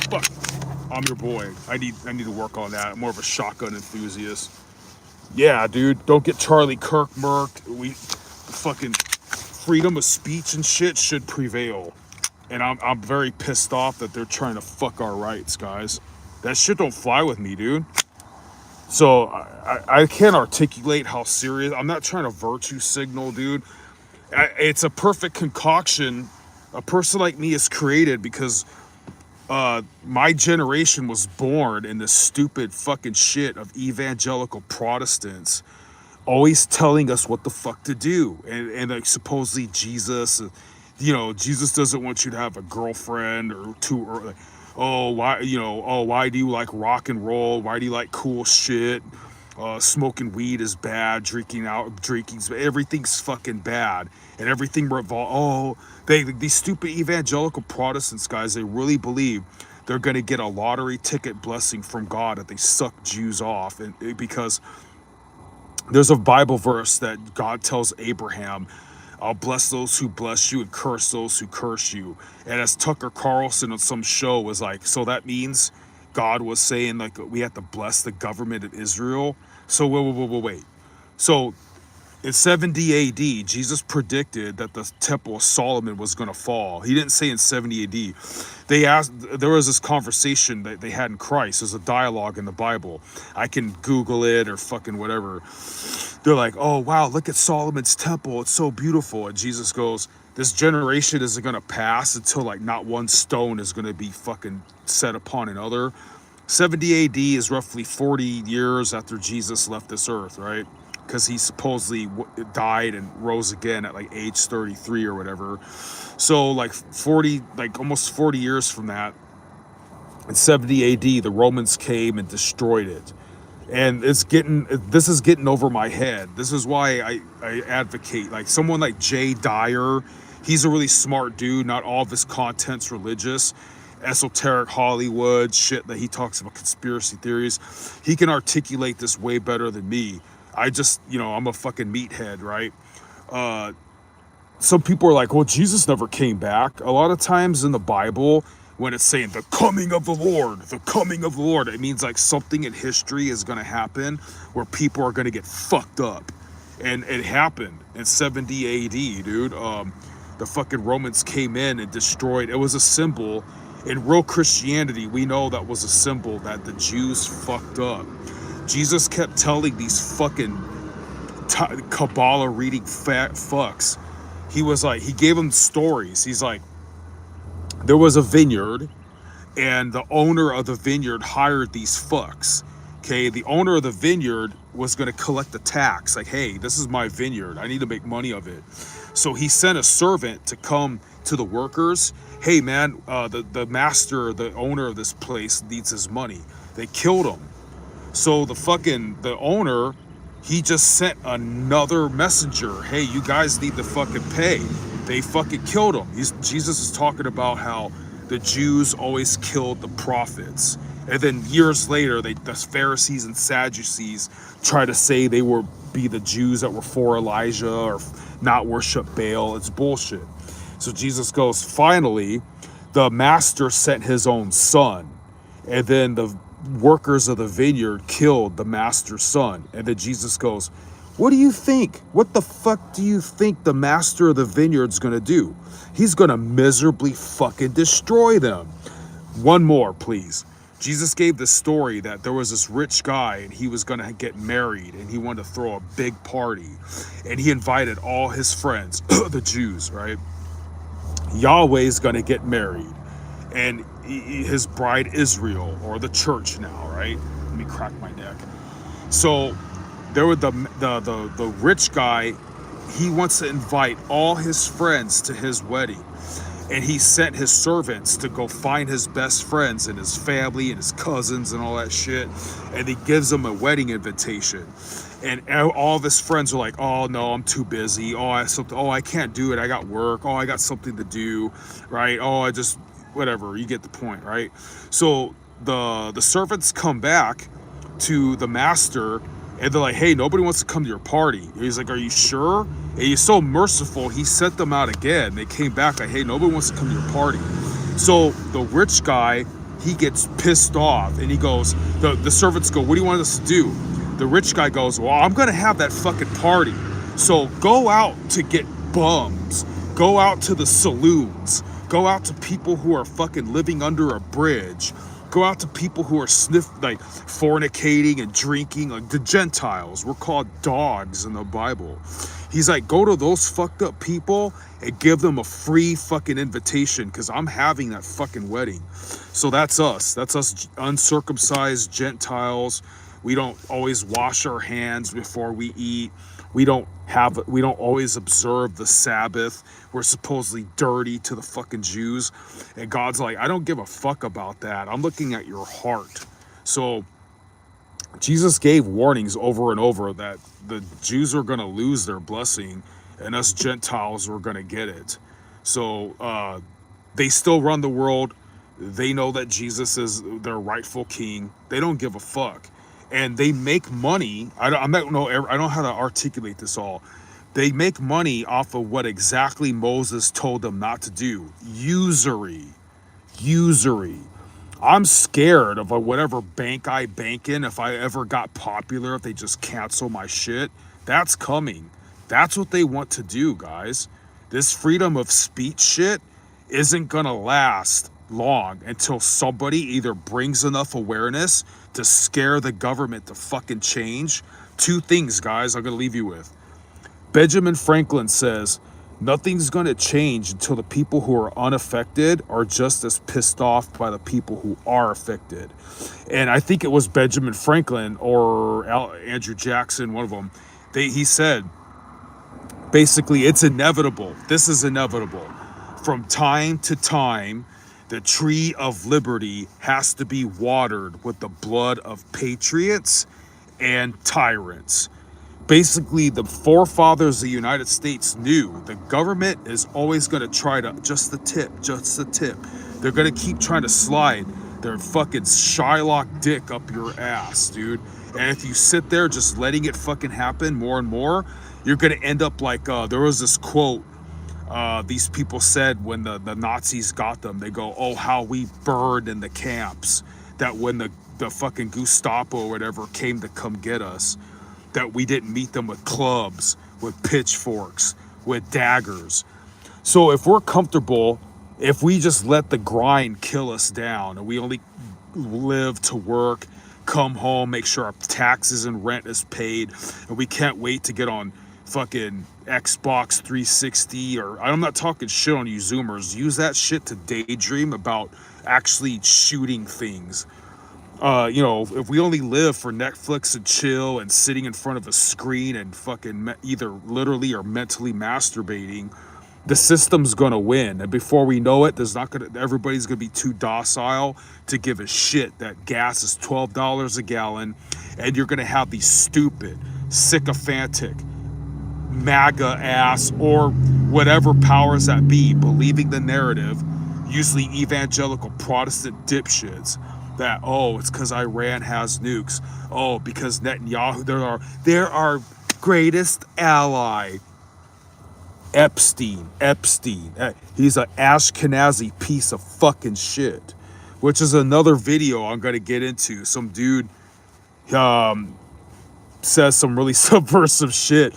S1: Fuck, I'm your boy. I need to work on that. I'm more of a shotgun enthusiast. Yeah, dude, don't get Charlie Kirk murked. Fucking freedom of speech and shit should prevail. And I'm very pissed off that they're trying to fuck our rights, guys. That shit don't fly with me, dude. So I can't articulate how serious. I'm not trying to virtue signal, dude. It's a perfect concoction. A person like me is created because my generation was born in this stupid fucking shit of evangelical Protestants always telling us what the fuck to do. And like supposedly Jesus, Jesus doesn't want you to have a girlfriend or two, or why do you like rock and roll? Why do you like cool shit? Smoking weed is bad, everything's fucking bad. And everything these stupid evangelical Protestants, guys, they really believe they're going to get a lottery ticket blessing from God if they suck Jews off. And because there's a Bible verse that God tells Abraham, I'll bless those who bless you and curse those who curse you. And as Tucker Carlson on some show was like, so that means God was saying like we have to bless the government of Israel. So wait. So in 70 AD, Jesus predicted that the Temple of Solomon was going to fall. He didn't say in 70 AD. There was this conversation that they had in Christ. There's a dialogue in the Bible. I can Google it or fucking whatever. They're like, oh, wow, look at Solomon's temple. It's so beautiful. And Jesus goes, this generation isn't going to pass until like not one stone is going to be fucking set upon another. 70 AD is roughly 40 years after Jesus left this earth, right? Because he supposedly died and rose again at like age 33 or whatever. So like almost 40 years from that, in 70 AD, the Romans came and destroyed it. And this is getting over my head. This is why I advocate like someone like Jay Dyer. He's a really smart dude. Not all of his content's religious. Esoteric Hollywood shit that he talks about, conspiracy theories. He can articulate this way better than me. I'm a fucking meathead, right? Some people are like, well, Jesus never came back. A lot of times in the Bible, when it's saying the coming of the Lord, it means like something in history is going to happen where people are going to get fucked up. And it happened in 70 AD, dude. The fucking Romans came in and destroyed. It was a symbol. In real Christianity, we know that was a symbol that the Jews fucked up. Jesus kept telling these fucking Kabbalah reading fat fucks. He gave them stories. He's like, there was a vineyard and the owner of the vineyard hired these fucks. Okay, the owner of the vineyard was going to collect the tax. Like, hey, this is my vineyard. I need to make money of it. So he sent a servant to come to the workers. Hey, man, the master, the owner of this place needs his money. They killed him. So the owner, he just sent another messenger. Hey, you guys need to fucking pay. They fucking killed him. Jesus is talking about how the Jews always killed the prophets. And then years later, the Pharisees and Sadducees try to say they be the Jews that were for Elijah or not worship Baal. It's bullshit. So Jesus goes, finally, the master sent his own son. And then the workers of the vineyard killed the master's son. And then Jesus goes, what do you think? What the fuck do you think the master of the vineyard's gonna do? He's gonna miserably fucking destroy them. One more, please. Jesus gave the story that there was this rich guy and he was gonna get married and he wanted to throw a big party. And he invited all his friends, the Jews, right? Yahweh's gonna get married. And his bride Israel, or the church now, right? Let me crack my neck. So there were the rich guy. He wants to invite all his friends to his wedding, and he sent his servants to go find his best friends and his family and his cousins and all that shit, and he gives them a wedding invitation. And all of his friends are like, oh no, I'm too busy. Oh, I can't do it. I got work. Oh, I got something to do, right? Oh, whatever, you get the point, right? So the servants come back to the master and they're like, hey, nobody wants to come to your party. And he's like, are you sure? And he's so merciful, he sent them out again. They came back like, hey, nobody wants to come to your party. So the rich guy, he gets pissed off and he goes, the servants go, what do you want us to do? The rich guy goes, well, I'm gonna have that fucking party. So go out to get bums, go out to the saloons, go out to people who are fucking living under a bridge, Go out to people who are fornicating and drinking, like the Gentiles. We're called dogs in the Bible. He's like, go to those fucked up people and give them a free fucking invitation, because I'm having that fucking wedding. So that's us. That's us uncircumcised Gentiles. We don't always wash our hands before we eat. We don't always observe the Sabbath. We're supposedly dirty to the fucking Jews. And God's like, I don't give a fuck about that. I'm looking at your heart. So Jesus gave warnings over and over that the Jews are going to lose their blessing and us Gentiles are going to get it. So they still run the world. They know that Jesus is their rightful king. They don't give a fuck. And they make money. I don't know how to articulate this all. They make money off of what exactly Moses told them not to do. Usury. I'm scared of whatever bank I bank in. If I ever got popular, if they just cancel my shit, that's coming. That's what they want to do, guys. This freedom of speech shit isn't gonna last long until somebody either brings enough awareness to scare the government to fucking change. Two things, guys, I'm gonna leave you with. Benjamin Franklin says, nothing's gonna change until the people who are unaffected are just as pissed off by the people who are affected. And I think it was Benjamin Franklin or Andrew Jackson, one of them. He said, basically, it's inevitable. This is inevitable. From time to time, the tree of liberty has to be watered with the blood of patriots and tyrants. Basically, the forefathers of the United States knew the government is always going to try to, just the tip. They're going to keep trying to slide their fucking Shylock dick up your ass, dude. And if you sit there just letting it fucking happen more and more, you're going to end up like, there was this quote, these people said when the Nazis got them, they go, oh, how we burned in the camps, that when the fucking Gestapo or whatever came to come get us, that we didn't meet them with clubs, with pitchforks, with daggers. So if we're comfortable, if we just let the grind kill us down and we only live to work, come home, make sure our taxes and rent is paid, and we can't wait to get on fucking Xbox 360, or I'm not talking shit on you Zoomers. Use that shit to daydream about actually shooting things. If we only live for Netflix and chill and sitting in front of a screen and fucking either literally or mentally masturbating, the system's gonna win. And before we know it, everybody's gonna be too docile to give a shit that gas is $12 a gallon, and you're gonna have these stupid, sycophantic, MAGA ass or whatever powers that be believing the narrative, usually evangelical Protestant dipshits, that, oh, it's because Iran has nukes. Oh, because Netanyahu, they're our greatest ally. Epstein. He's an Ashkenazi piece of fucking shit, which is another video I'm going to get into. Some dude says some really subversive shit.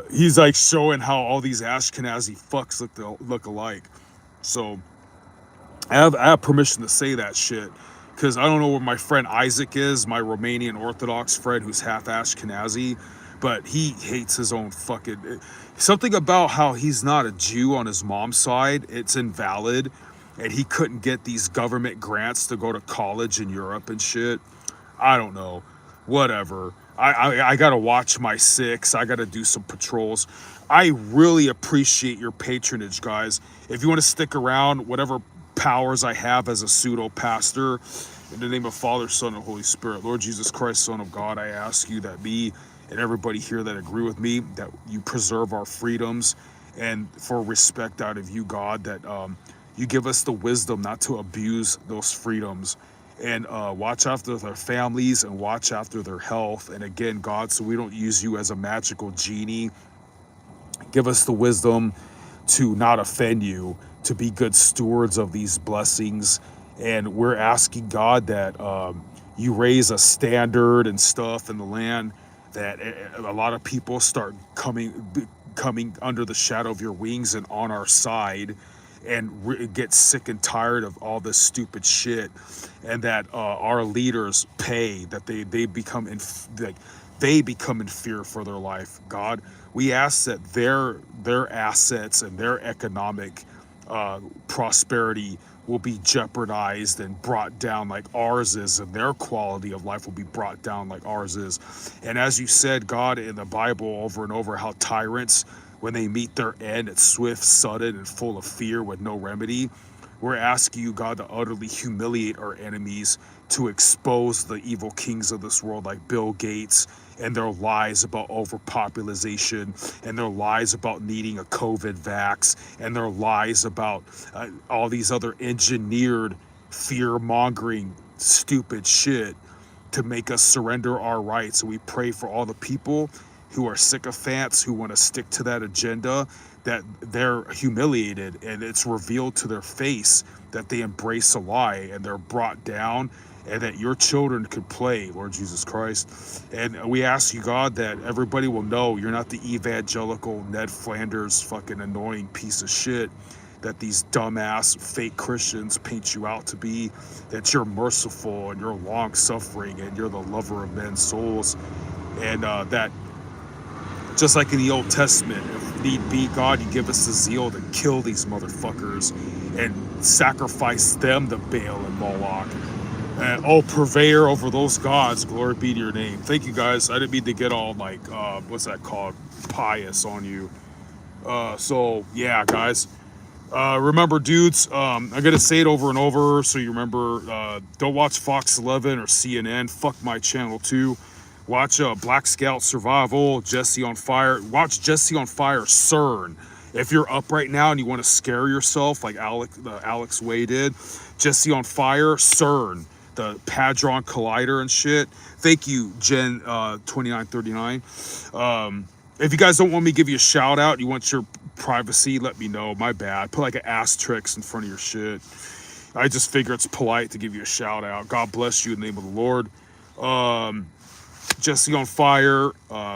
S1: He's like showing how all these Ashkenazi fucks look alike. So I have permission to say that shit, because I don't know where my friend Isaac is, my Romanian Orthodox friend who's half Ashkenazi, but he hates his own fucking... Something about how he's not a Jew on his mom's side, it's invalid, and he couldn't get these government grants to go to college in Europe and shit. I don't know. Whatever. I gotta watch my 6. I gotta do some patrols. I really appreciate your patronage, guys. If you want to stick around, whatever powers I have as a pseudo pastor, in the name of Father, Son, and Holy Spirit, Lord Jesus Christ, Son of God, I ask you that me and everybody here that agree with me, that you preserve our freedoms, and for respect out of you, God, that you give us the wisdom not to abuse those freedoms, and watch after their families and watch after their health. And again, God, so we don't use you as a magical genie, give us the wisdom to not offend you, to be good stewards of these blessings. And we're asking, God, that you raise a standard and stuff in the land, that a lot of people start coming under the shadow of your wings and on our side, and get sick and tired of all this stupid shit, and that our leaders pay, that they become like they become in fear for their life. God, we ask that their assets and their economic prosperity will be jeopardized and brought down like ours is, and their quality of life will be brought down like ours is. And as you said, God, in the Bible over and over, how tyrants, when they meet their end, it's swift, sudden, and full of fear with no remedy. We're asking you, God, to utterly humiliate our enemies, to expose the evil kings of this world like Bill Gates and their lies about overpopulation, and their lies about needing a COVID vax, and their lies about all these other engineered fear-mongering stupid shit to make us surrender our rights. And we pray for all the people who are sycophants, who want to stick to that agenda, that they're humiliated and it's revealed to their face that they embrace a lie and they're brought down, and that your children could play, Lord Jesus Christ. And we ask you, God, that everybody will know you're not the evangelical Ned Flanders fucking annoying piece of shit that these dumbass fake Christians paint you out to be, that you're merciful and you're long-suffering and you're the lover of men's souls, and that just like in the Old Testament, if need be, God, you give us the zeal to kill these motherfuckers and sacrifice them to Baal and Moloch. And purveyor over those gods, glory be to your name. Thank you, guys. I didn't mean to get all like, what's that called? Pious on you. So, yeah, guys. Remember, dudes, I'm going to say it over and over so you remember, don't watch Fox 11 or CNN. Fuck my channel, too. Watch Black Scout Survival, Jesse on Fire. Watch Jesse on Fire CERN. If you're up right now and you want to scare yourself like Alex Way did, Jesse on Fire, CERN, the Hadron Collider and shit. Thank you, Jen 2939. If you guys don't want me to give you a shout out, you want your privacy, let me know. My bad. Put like an asterisk in front of your shit. I just figure it's polite to give you a shout out. God bless you in the name of the Lord. Jesse on Fire,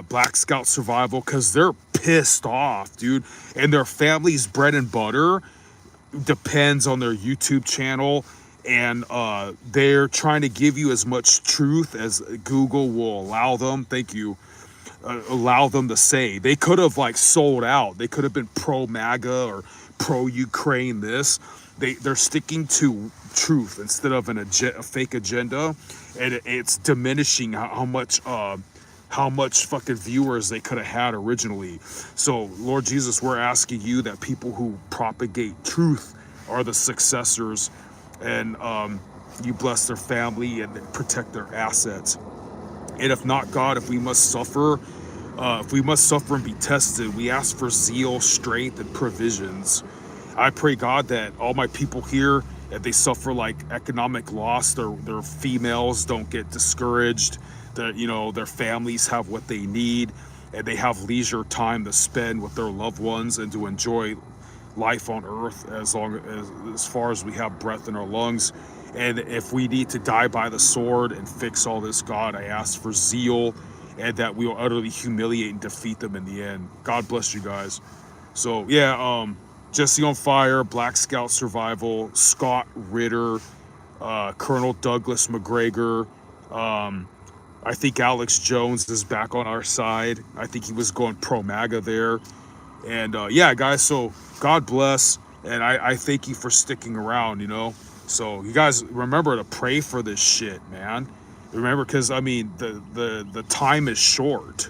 S1: Black Scout Survival, because they're pissed off, dude. And their family's bread and butter depends on their YouTube channel. And they're trying to give you as much truth as Google will allow them. Thank you. Allow them to say. They could have like sold out. They could have been pro MAGA or pro Ukraine this. They're sticking to truth instead of a fake agenda, and it's diminishing how much fucking viewers they could have had originally. So Lord Jesus, we're asking you that people who propagate truth are the successors, and you bless their family and protect their assets. And if not, God, if we must suffer and be tested, we ask for zeal, strength, and provisions. I pray, God, that all my people here, if they suffer like economic loss, their females don't get discouraged, that, you know, their families have what they need, and they have leisure time to spend with their loved ones and to enjoy life on earth as far as we have breath in our lungs. And if we need to die by the sword and fix all this, God, I ask for zeal, and that we will utterly humiliate and defeat them in the end. God bless you guys. So yeah, Jesse on Fire, Black Scout Survival, Scott Ritter, Colonel Douglas McGregor. I think Alex Jones is back on our side. I think he was going pro MAGA there. And yeah, guys, so God bless. And I thank you for sticking around, you know. So you guys remember to pray for this shit, man. Remember, because I mean the time is short.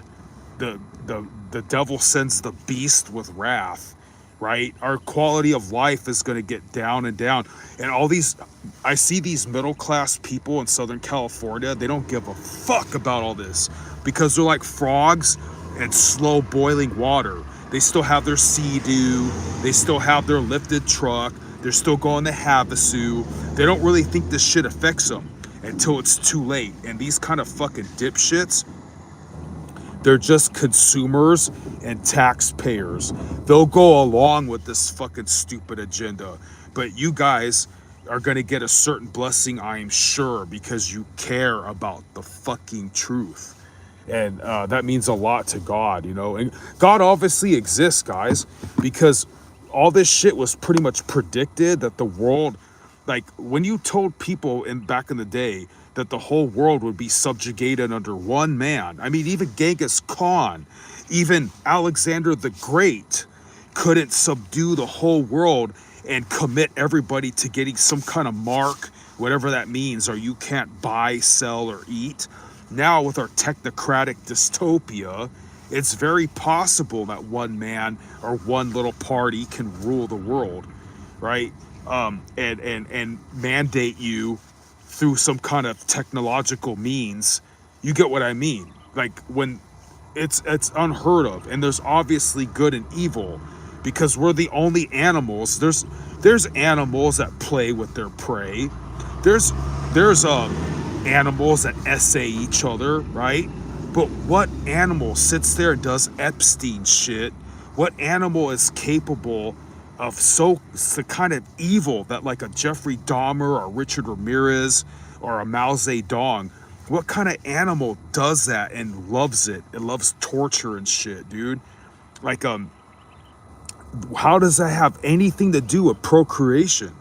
S1: The devil sends the beast with wrath, right? Our quality of life is going to get down and down. And all these, I see these middle class people in Southern California, they don't give a fuck about all this because they're like frogs in slow boiling water. They still have their Sea-Doo, they still have their lifted truck, they're still going to Havasu. They don't really think this shit affects them until it's too late. And these kind of fucking dipshits, they're just consumers and taxpayers. They'll go along with this fucking stupid agenda. But you guys are going to get a certain blessing, I am sure, because you care about the fucking truth. And that means a lot to God, you know. And God obviously exists, guys, because all this shit was pretty much predicted, that the world, like when you told people back in the day that the whole world would be subjugated under one man. I mean, even Genghis Khan, even Alexander the Great couldn't subdue the whole world and commit everybody to getting some kind of mark, whatever that means, or you can't buy, sell, or eat. Now with our technocratic dystopia, it's very possible that one man or one little party can rule the world, right? And mandate you through some kind of technological means. You get what I mean? Like when it's unheard of, and there's obviously good and evil, because we're the only animals. There's animals that play with their prey. There's animals that essay each other, right? But what animal sits there and does Epstein shit? What animal is capable of the kind of evil that like a Jeffrey Dahmer or Richard Ramirez or a Mao Zedong? What kind of animal does that and loves it? It loves torture and shit, dude. Like, how does that have anything to do with procreation?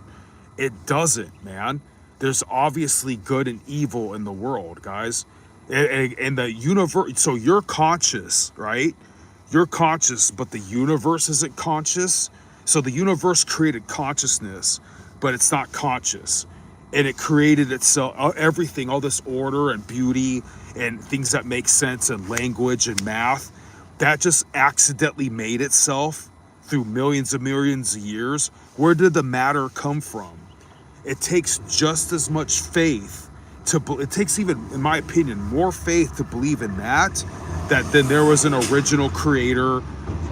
S1: It doesn't, man. There's obviously good and evil in the world, guys. And the universe, so you're conscious, right? You're conscious, but the universe isn't conscious. So the universe created consciousness, but it's not conscious. And it created itself, everything, all this order and beauty and things that make sense and language and math, that just accidentally made itself through millions of years. Where did the matter come from? It takes just as much faith it takes, even in my opinion, more faith to believe in that than there was an original creator.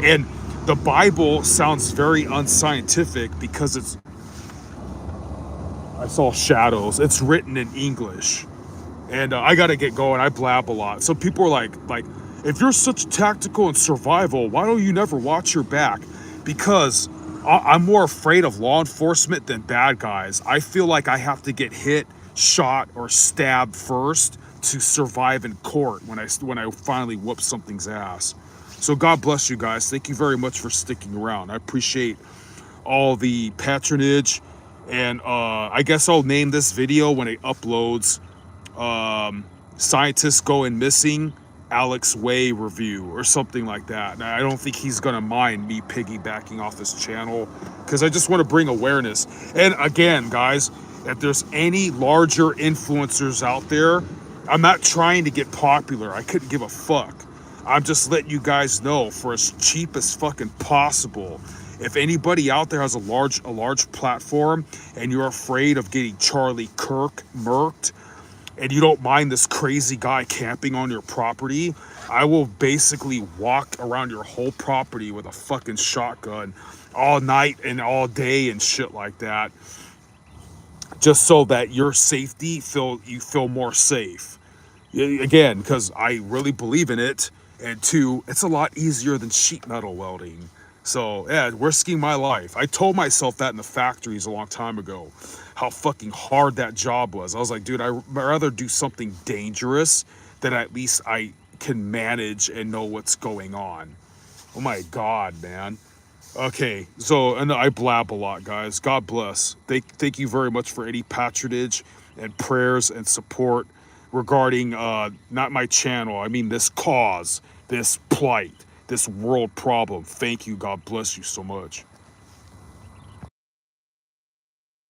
S1: And the Bible sounds very unscientific because I saw shadows. It's written in English, and I gotta get going. I blab a lot. So people are like, if you're such tactical and survival, why don't you never watch your back? Because I'm more afraid of law enforcement than bad guys. I feel like I have to get hit, shot, or stabbed first to survive in court when I finally whoop something's ass. So God bless you guys. Thank you very much for sticking around. I appreciate all the patronage, and I guess I'll name this video when it uploads Scientists Going Missing Alex Way review or something like that. And I don't think he's gonna mind me piggybacking off his channel, because I just want to bring awareness. And again, guys, if there's any larger influencers out there, I'm not trying to get popular. I couldn't give a fuck. I'm just letting you guys know, for as cheap as fucking possible, if anybody out there has a large platform and you're afraid of getting Charlie Kirk murked, and you don't mind this crazy guy camping on your property, I will basically walk around your whole property with a fucking shotgun all night and all day and shit like that, just so that your safety you feel more safe. Again, because I really believe in it, and two, it's a lot easier than sheet metal welding. So yeah, risking my life. I told myself that in the factories a long time ago, how fucking hard that job was. I was like, dude, I'd rather do something dangerous that at least I can manage and know what's going on. Oh my God, man. Okay, so, and I blab a lot, guys. God bless. Thank you very much for any patronage and prayers and support regarding not my channel, I mean this cause, this plight, this world problem. Thank you. God bless you so much.